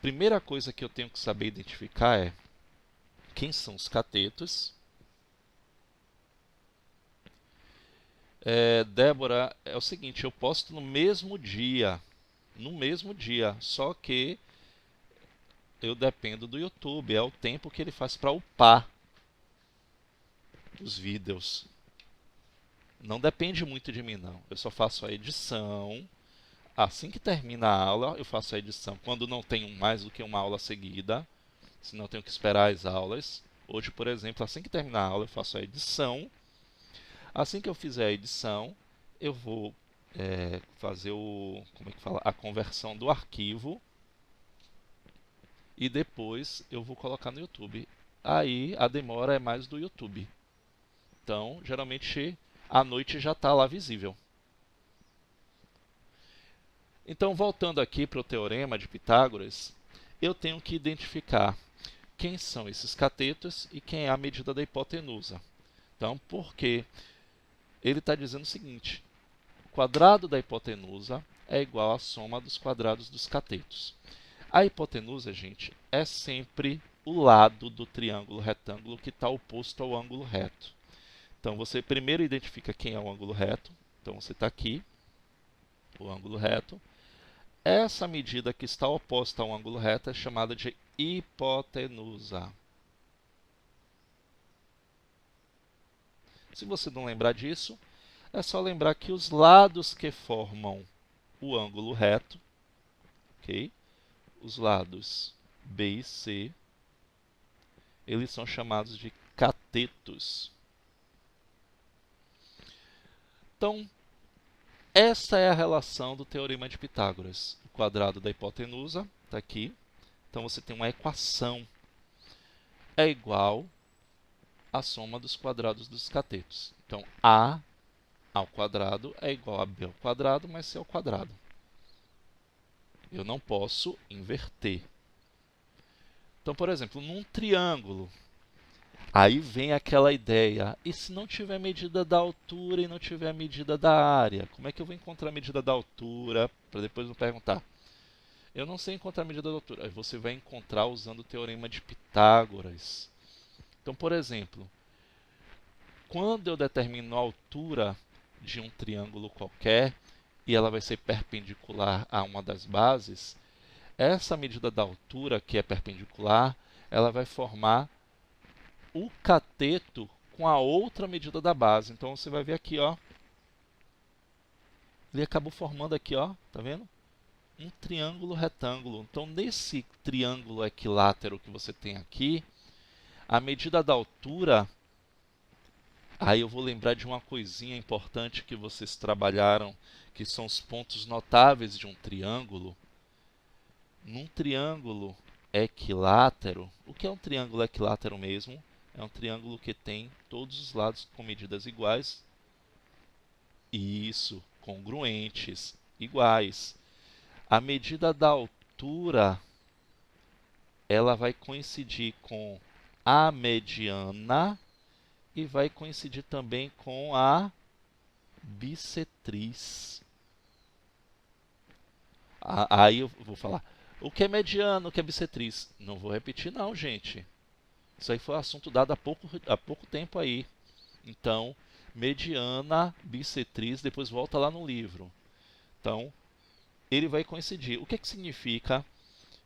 [SPEAKER 1] primeira coisa que eu tenho que saber identificar é quem são os catetos. Débora, é o seguinte, eu posto no mesmo dia, só que eu dependo do YouTube, é o tempo que ele faz para upar os vídeos. Não depende muito de mim, não. Eu só faço a edição. Assim que termina a aula, eu faço a edição. Quando não tenho mais do que uma aula seguida, senão eu tenho que esperar as aulas. Hoje, por exemplo, assim que terminar a aula, eu faço a edição. Assim que eu fizer a edição, eu vou fazer como é que fala? A conversão do arquivo e depois eu vou colocar no YouTube. Aí a demora é mais do YouTube. Então, geralmente, à noite já está lá visível. Então, voltando aqui para o teorema de Pitágoras, eu tenho que identificar quem são esses catetos e quem é a medida da hipotenusa. Então, porque ele está dizendo o seguinte: o quadrado da hipotenusa é igual à soma dos quadrados dos catetos. A hipotenusa, gente, é sempre o lado do triângulo retângulo que está oposto ao ângulo reto. Então, você primeiro identifica quem é o ângulo reto. Então, você está aqui, o ângulo reto. Essa medida que está oposta ao ângulo reto é chamada de hipotenusa. Se você não lembrar disso, é só lembrar que os lados que formam o ângulo reto, ok? Os lados B e C, eles são chamados de catetos. Então, essa é a relação do teorema de Pitágoras. O quadrado da hipotenusa está aqui. Então, você tem uma equação. É igual à soma dos quadrados dos catetos. Então, A ao quadrado é igual a B ao quadrado mais C ao quadrado. Eu não posso inverter. Então, por exemplo, num triângulo, aí vem aquela ideia, e se não tiver medida da altura e não tiver medida da área? Como é que eu vou encontrar a medida da altura? Para depois não perguntar. Eu não sei encontrar a medida da altura. Aí você vai encontrar usando o teorema de Pitágoras. Então, por exemplo, quando eu determino a altura de um triângulo qualquer, e ela vai ser perpendicular a uma das bases, essa medida da altura, que é perpendicular, ela vai formar o cateto com a outra medida da base. Então, você vai ver aqui, ó. Ele acabou formando aqui, ó. Tá vendo? um triângulo retângulo. Então, nesse triângulo equilátero que você tem aqui, a medida da altura, aí eu vou lembrar de uma coisinha importante que vocês trabalharam, que são os pontos notáveis de um triângulo. Num triângulo equilátero, o que é um triângulo equilátero mesmo? É um triângulo que tem todos os lados com medidas iguais. Isso, congruentes, iguais. A medida da altura, ela vai coincidir com a mediana e vai coincidir também com a bissetriz. Aí eu vou falar, o que é mediano, o que é bissetriz? Não vou repetir não, gente. Isso aí foi um assunto dado há pouco tempo aí. Então, mediana, bissetriz, depois volta lá no livro. Então, ele vai coincidir. O que significa?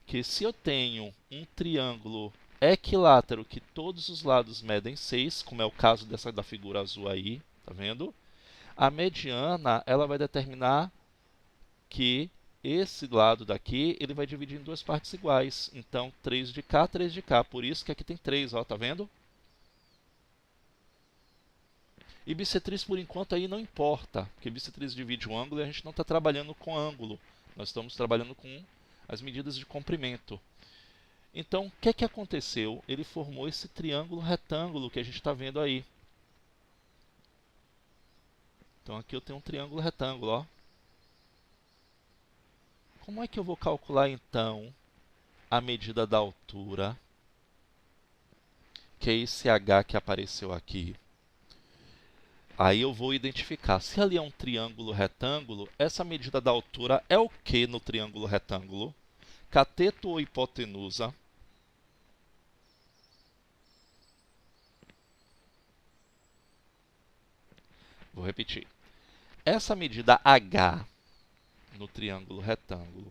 [SPEAKER 1] Que se eu tenho um triângulo equilátero que todos os lados medem 6, como é o caso da figura azul aí, tá vendo? A mediana, ela vai determinar que esse lado daqui, ele vai dividir em duas partes iguais. Então, 3 de cá, 3 de cá. Por isso que aqui tem 3, ó, tá vendo? E bissetriz, por enquanto, aí não importa, porque bissetriz divide o ângulo e a gente não está trabalhando com ângulo. Nós estamos trabalhando com as medidas de comprimento. Então, o que aconteceu? Ele formou esse triângulo retângulo que a gente está vendo aí. Então, aqui eu tenho um triângulo retângulo, ó. Como é que eu vou calcular, então, a medida da altura, que é esse h que apareceu aqui? Aí eu vou identificar. Se ali é um triângulo retângulo, essa medida da altura é o que no triângulo retângulo? Cateto ou hipotenusa? Vou repetir. Essa medida h no triângulo retângulo,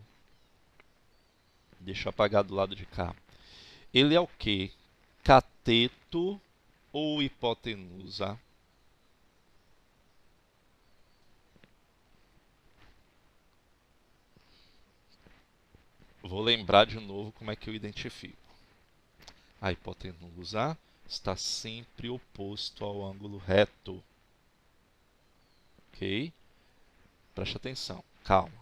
[SPEAKER 1] deixa eu apagar do lado de cá, ele é o que? Cateto ou hipotenusa? Vou lembrar de novo como é que eu identifico. A hipotenusa está sempre oposto ao ângulo reto. Ok? Preste atenção. Calma.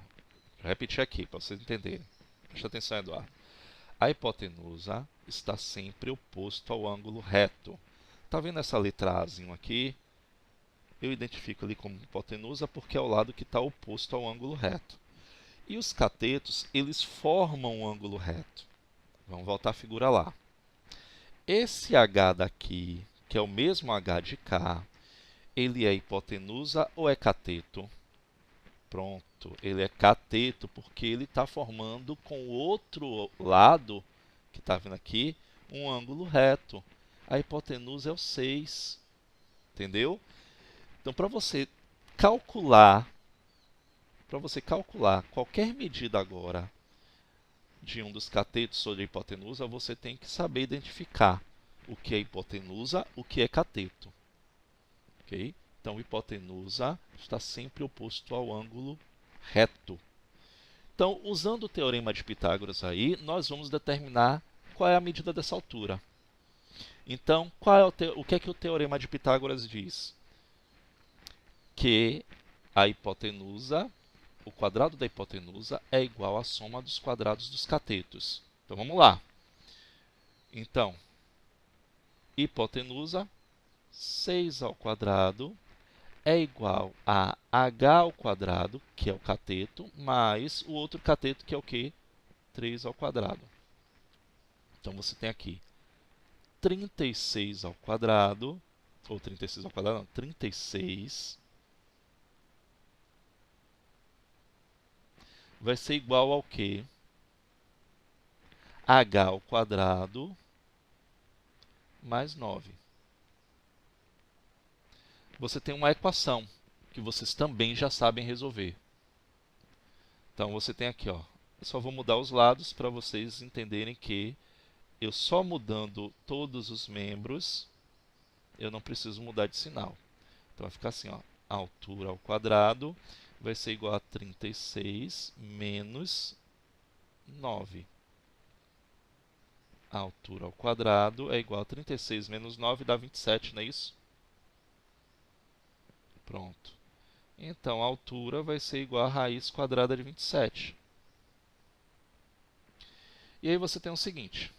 [SPEAKER 1] Vou repetir aqui para vocês entenderem. Preste atenção, Eduardo. A hipotenusa está sempre oposto ao ângulo reto. Está vendo essa letra Azinho aqui? Eu identifico ali como hipotenusa porque é o lado que está oposto ao ângulo reto. E os catetos, eles formam um ângulo reto. Vamos voltar à figura lá. Esse H daqui, que é o mesmo H de cá, ele é hipotenusa ou é cateto? Pronto, ele é cateto porque ele está formando com o outro lado, que está vendo aqui, um ângulo reto. A hipotenusa é o 6, entendeu? Então, para você calcular qualquer medida agora de um dos catetos ou de hipotenusa, você tem que saber identificar o que é hipotenusa, o que é cateto. Okay? Então, hipotenusa está sempre oposto ao ângulo reto. Então, usando o teorema de Pitágoras aí, nós vamos determinar qual é a medida dessa altura. Então, o que é que o teorema de Pitágoras diz? Que a hipotenusa, o quadrado da hipotenusa é igual à soma dos quadrados dos catetos. Então, vamos lá. Então, hipotenusa, 6 ao quadrado, é igual a h ao quadrado, que é o cateto, mais o outro cateto, que é o quê? 3 ao quadrado. Então, você tem aqui 36 ao quadrado, ou 36 ao quadrado, não, 36 vai ser igual ao quê? H ao quadrado mais 9. Você tem uma equação que vocês também já sabem resolver. Então, você tem aqui, ó, eu só vou mudar os lados para vocês entenderem que eu só mudando todos os membros, eu não preciso mudar de sinal. Então, vai ficar assim, ó, altura ao quadrado vai ser igual a 36 menos 9. A altura ao quadrado é igual a 36 menos 9, dá 27, não é isso? Pronto. Então, a altura vai ser igual a raiz quadrada de 27. E aí você tem o seguinte.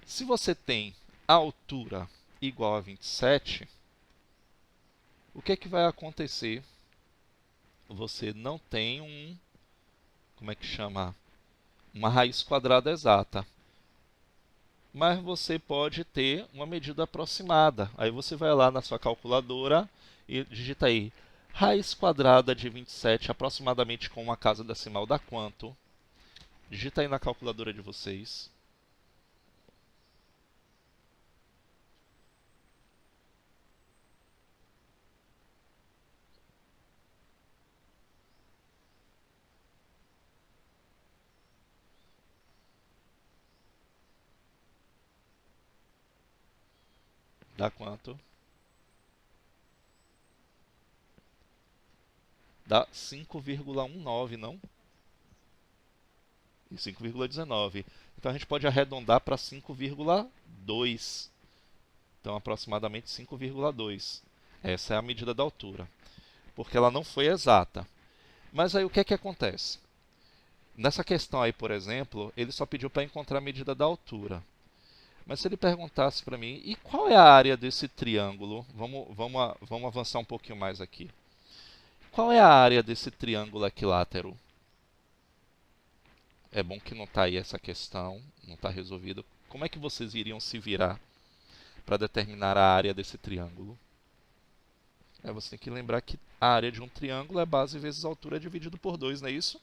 [SPEAKER 1] Se você tem a altura igual a 27, o que é que vai acontecer? Você não tem como é que chama? Uma raiz quadrada exata. Mas você pode ter uma medida aproximada. Aí você vai lá na sua calculadora e digita aí, raiz quadrada de 27 aproximadamente com uma casa decimal dá quanto? Digita aí na calculadora de vocês. Dá quanto? Dá 5,19, não? E 5,19. Então a gente pode arredondar para 5,2. Então aproximadamente 5,2. Essa é a medida da altura. Porque ela não foi exata. Mas aí o que é que acontece? Nessa questão aí, por exemplo, ele só pediu para encontrar a medida da altura. Mas se ele perguntasse para mim, e qual é a área desse triângulo? Vamos avançar um pouquinho mais aqui. Qual é a área desse triângulo equilátero? É bom que não está aí essa questão, não está resolvida. Como é que vocês iriam se virar para determinar a área desse triângulo? Você tem que lembrar que a área de um triângulo é base vezes a altura dividido por 2, não é isso?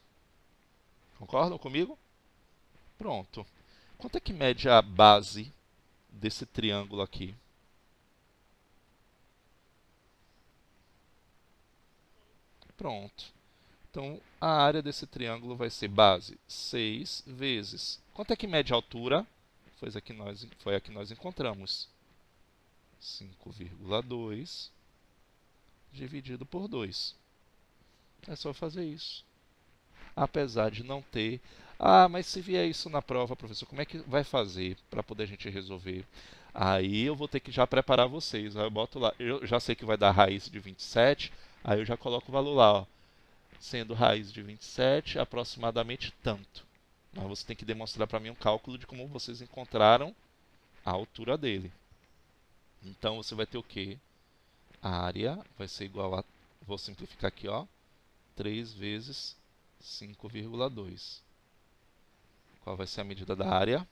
[SPEAKER 1] Concordam comigo? Pronto. Quanto é que mede a base desse triângulo aqui? Pronto. Então, a área desse triângulo vai ser base 6 vezes. Quanto é que mede a altura? Foi a que nós encontramos. 5,2 dividido por 2. É só fazer isso. Apesar de não ter... Ah, mas se vier isso na prova, professor, como é que vai fazer para poder a gente resolver? Aí eu vou ter que já preparar vocês. Aí eu boto lá, eu já sei que vai dar raiz de 27, aí eu já coloco o valor lá, ó. Sendo raiz de 27, aproximadamente tanto. Mas você tem que demonstrar para mim um cálculo de como vocês encontraram a altura dele. Então você vai ter o quê? A área vai ser igual a, vou simplificar aqui, ó, 3 vezes 5,2. Qual vai ser a medida da área?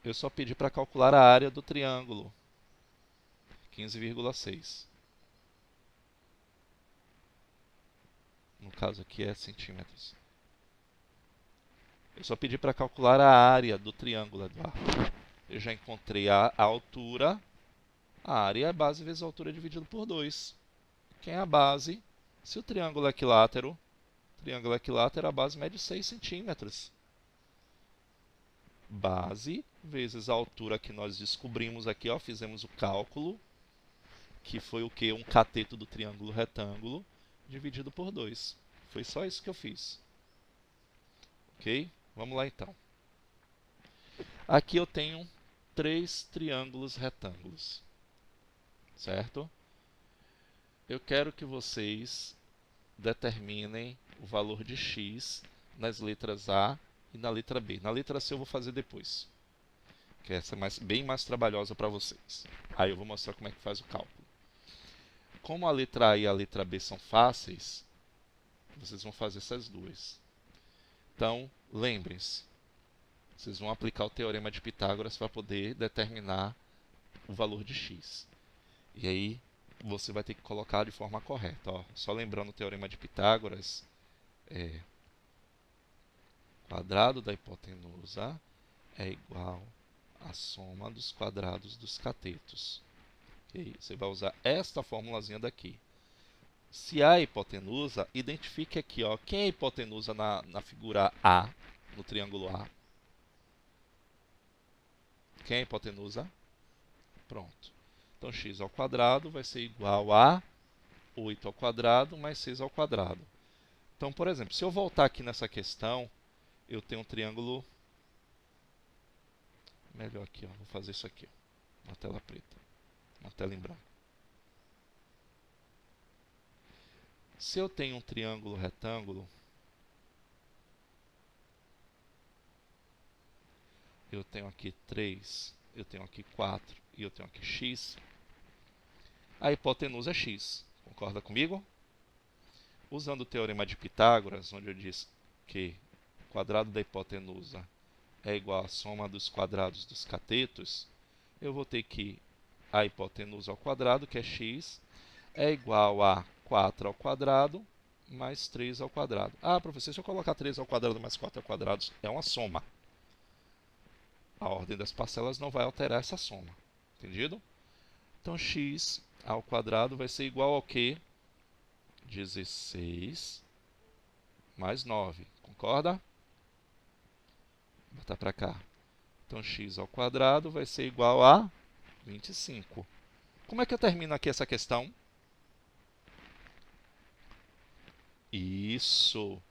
[SPEAKER 1] Eu só pedi para calcular a área do triângulo, 15,6. No caso aqui é centímetros. Eu só pedi para calcular a área do triângulo, Eduardo. Eu já encontrei a altura. A área é a base vezes a altura dividido por 2. Quem é a base? Se o triângulo é equilátero, a base mede 6 centímetros. Base vezes a altura que nós descobrimos aqui, ó, fizemos o cálculo, que foi o que? Um cateto do triângulo retângulo, dividido por 2. Foi só isso que eu fiz. Ok? Vamos lá então. Aqui eu tenho 3 triângulos retângulos. Certo? Eu quero que vocês determinem o valor de x nas letras A e na letra B. Na letra C eu vou fazer depois, que essa é bem mais trabalhosa para vocês. Aí eu vou mostrar como é que faz o cálculo. Como a letra A e a letra B são fáceis, vocês vão fazer essas duas. Então, lembrem-se, vocês vão aplicar o teorema de Pitágoras para poder determinar o valor de x. E aí, você vai ter que colocar de forma correta. Ó. Só lembrando o teorema de Pitágoras, quadrado da hipotenusa é igual à soma dos quadrados dos catetos. Okay? Você vai usar esta formulazinha daqui. Se A é hipotenusa, identifique aqui, ó, quem é hipotenusa na figura A, no triângulo A. Quem é hipotenusa? Pronto. Então, x ao quadrado vai ser igual a 8 ao quadrado mais 6 ao quadrado. Então, por exemplo, se eu voltar aqui nessa questão, eu tenho um triângulo... Melhor aqui, ó, vou fazer isso aqui, ó, uma tela preta, uma tela em branco. Se eu tenho um triângulo retângulo, eu tenho aqui 3, eu tenho aqui 4 e eu tenho aqui x, a hipotenusa é x. Concorda comigo? Usando o teorema de Pitágoras, onde eu disse que o quadrado da hipotenusa é igual à soma dos quadrados dos catetos, eu vou ter que a hipotenusa ao quadrado, que é x, é igual a 4 ao quadrado mais 3 ao quadrado. Ah, professor, se eu colocar 3 ao quadrado mais 4 ao quadrado, é uma soma. A ordem das parcelas não vai alterar essa soma. Entendido? Então, x ao quadrado vai ser igual ao quê? 16 mais 9. Concorda? Vou botar para cá. Então, x ao quadrado vai ser igual a 25. Como é que eu termino aqui essa questão? Isso.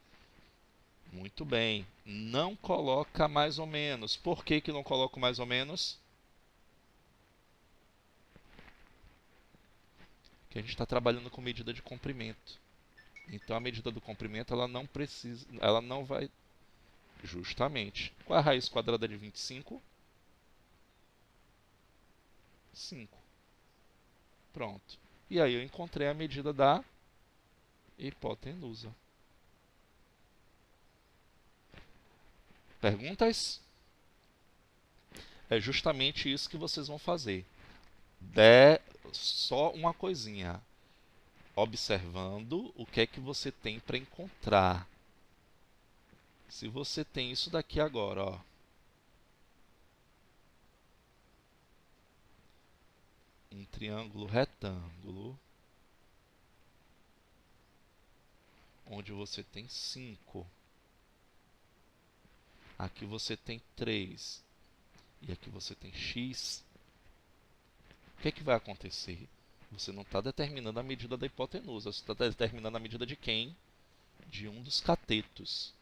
[SPEAKER 1] Muito bem. Não coloca mais ou menos. Por que que não coloco mais ou menos? Porque a gente está trabalhando com medida de comprimento. Então a medida do comprimento ela não precisa, ela não vai justamente. Qual é a raiz quadrada de 25? 5. Pronto. E aí eu encontrei a medida da hipotenusa. Perguntas? É justamente isso que vocês vão fazer. Só uma coisinha. Observando o que é que você tem para encontrar. Se você tem isso daqui agora, ó. Um triângulo retângulo, onde você tem 5. Aqui você tem 3. E aqui você tem x. O que é que vai acontecer? Você não está determinando a medida da hipotenusa. Você está determinando a medida de quem? De um dos catetos.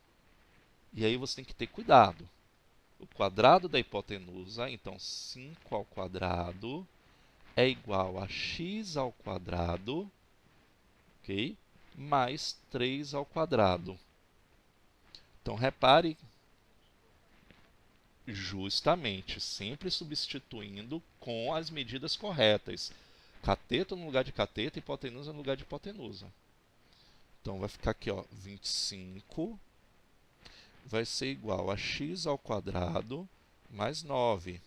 [SPEAKER 1] E aí você tem que ter cuidado. O quadrado da hipotenusa, então 5 ao quadrado, é igual a x ao quadrado, ok? Mais 3 ao quadrado. Então, repare, justamente, sempre substituindo com as medidas corretas. Cateto no lugar de cateto, hipotenusa no lugar de hipotenusa. Então, vai ficar aqui, ó, 25 vai ser igual a x ao quadrado mais 9.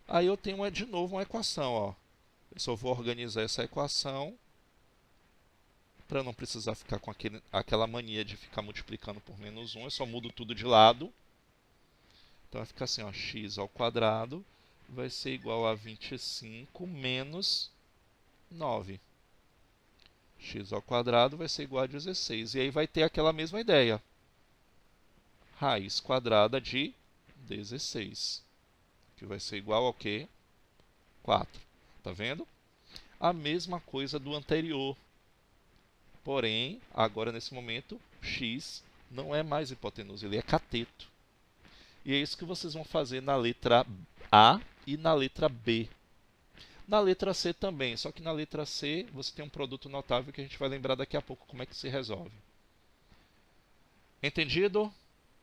[SPEAKER 1] Aí eu tenho de novo uma equação, ó. Eu só vou organizar essa equação para não precisar ficar com aquela mania de ficar multiplicando por menos 1. Eu só mudo tudo de lado. Então vai ficar assim, ó, x ao quadrado vai ser igual a 25 menos 9. X ao quadrado vai ser igual a 16. E aí vai ter aquela mesma ideia. Raiz quadrada de 16. Que vai ser igual ao quê? 4. Tá vendo? A mesma coisa do anterior. Porém, agora nesse momento, x não é mais hipotenusa, ele é cateto. E é isso que vocês vão fazer na letra A e na letra B. Na letra C também, só que na letra C você tem um produto notável que a gente vai lembrar daqui a pouco como é que se resolve. Entendido?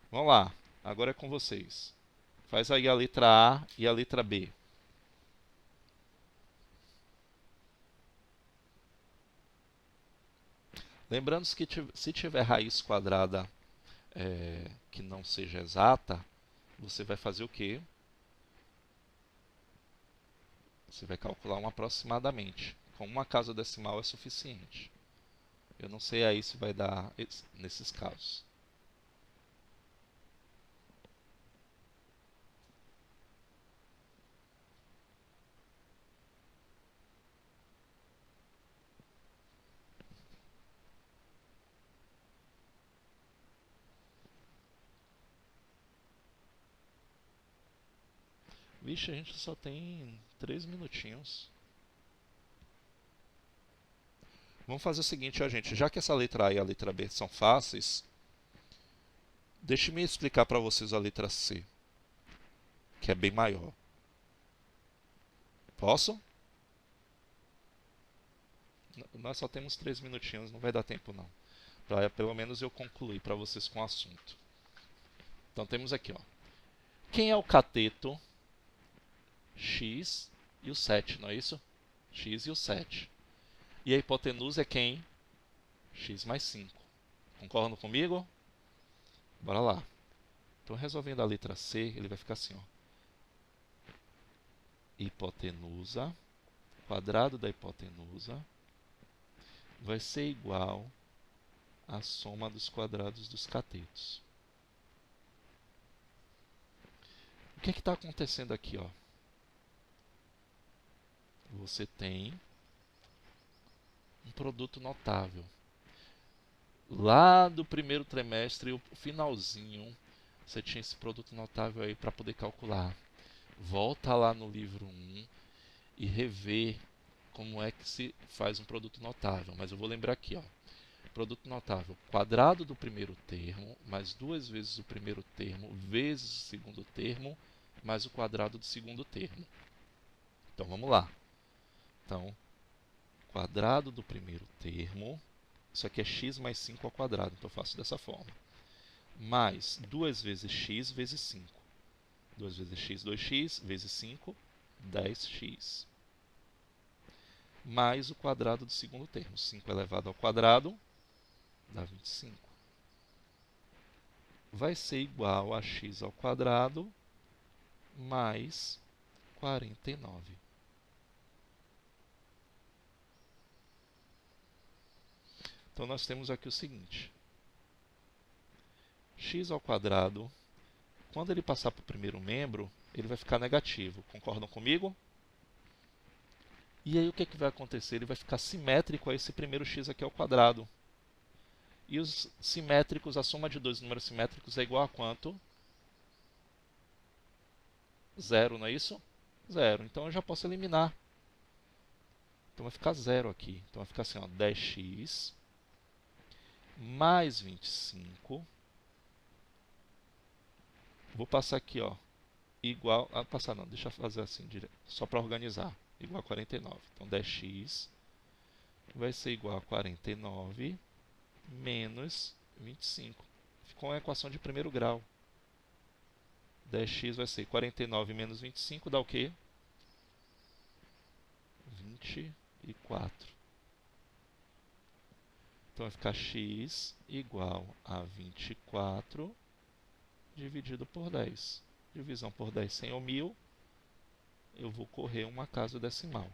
[SPEAKER 1] Vamos lá, agora é com vocês. Faz aí a letra A e a letra B. Lembrando que se tiver raiz quadrada que não seja exata, você vai fazer o quê? Você vai calcular um aproximadamente. Com uma casa decimal é suficiente. Eu não sei aí se vai dar nesses casos. Vixe, a gente só tem 3 minutinhos. Vamos fazer o seguinte, ó, gente. Já que essa letra A e a letra B são fáceis, deixe-me explicar para vocês a letra C, que é bem maior. Posso? Nós só temos 3 minutinhos, não vai dar tempo não. Para pelo menos eu concluir para vocês com o assunto. Então temos aqui, ó. Quem é o cateto? X e o 7, não é isso? X e o 7. E a hipotenusa é quem? X mais 5. Concordam comigo? Bora lá. Então, resolvendo a letra C, ele vai ficar assim, ó. Hipotenusa, quadrado da hipotenusa, vai ser igual à soma dos quadrados dos catetos. O que está acontecendo aqui, ó? Você tem um produto notável. Lá do primeiro trimestre, o finalzinho, você tinha esse produto notável aí para poder calcular. Volta lá no livro 1 e rever como é que se faz um produto notável. Mas eu vou lembrar aqui, ó. Produto notável, quadrado do primeiro termo, mais 2 vezes o primeiro termo, vezes o segundo termo, mais o quadrado do segundo termo. Então, vamos lá. Então, quadrado do primeiro termo, isso aqui é x mais 5 ao quadrado, então eu faço dessa forma. Mais 2 vezes x vezes 5. 2 vezes x, 2x, vezes 5, 10x. Mais o quadrado do segundo termo. 5 elevado ao quadrado dá 25. Vai ser igual a x ao quadrado mais 49. Então, nós temos aqui o seguinte. X ao quadrado, quando ele passar para o primeiro membro, ele vai ficar negativo. Concordam comigo? E aí, o que é que vai acontecer? Ele vai ficar simétrico a esse primeiro x aqui ao quadrado. E os simétricos, a soma de dois números simétricos é igual a quanto? 0, não é isso? 0. Então, eu já posso eliminar. Então, vai ficar 0 aqui. Então, vai ficar assim, ó, 10x mais 25. Vou passar aqui, ó, igual... passar não, deixa eu fazer assim, só para organizar. Igual a 49. Então, 10x vai ser igual a 49 menos 25. Ficou uma equação de primeiro grau. 10x vai ser 49 menos 25, dá o quê? 24. Então, vai ficar x igual a 24 dividido por 10. Divisão por 10 100 ou 1000. Eu vou correr uma casa decimal.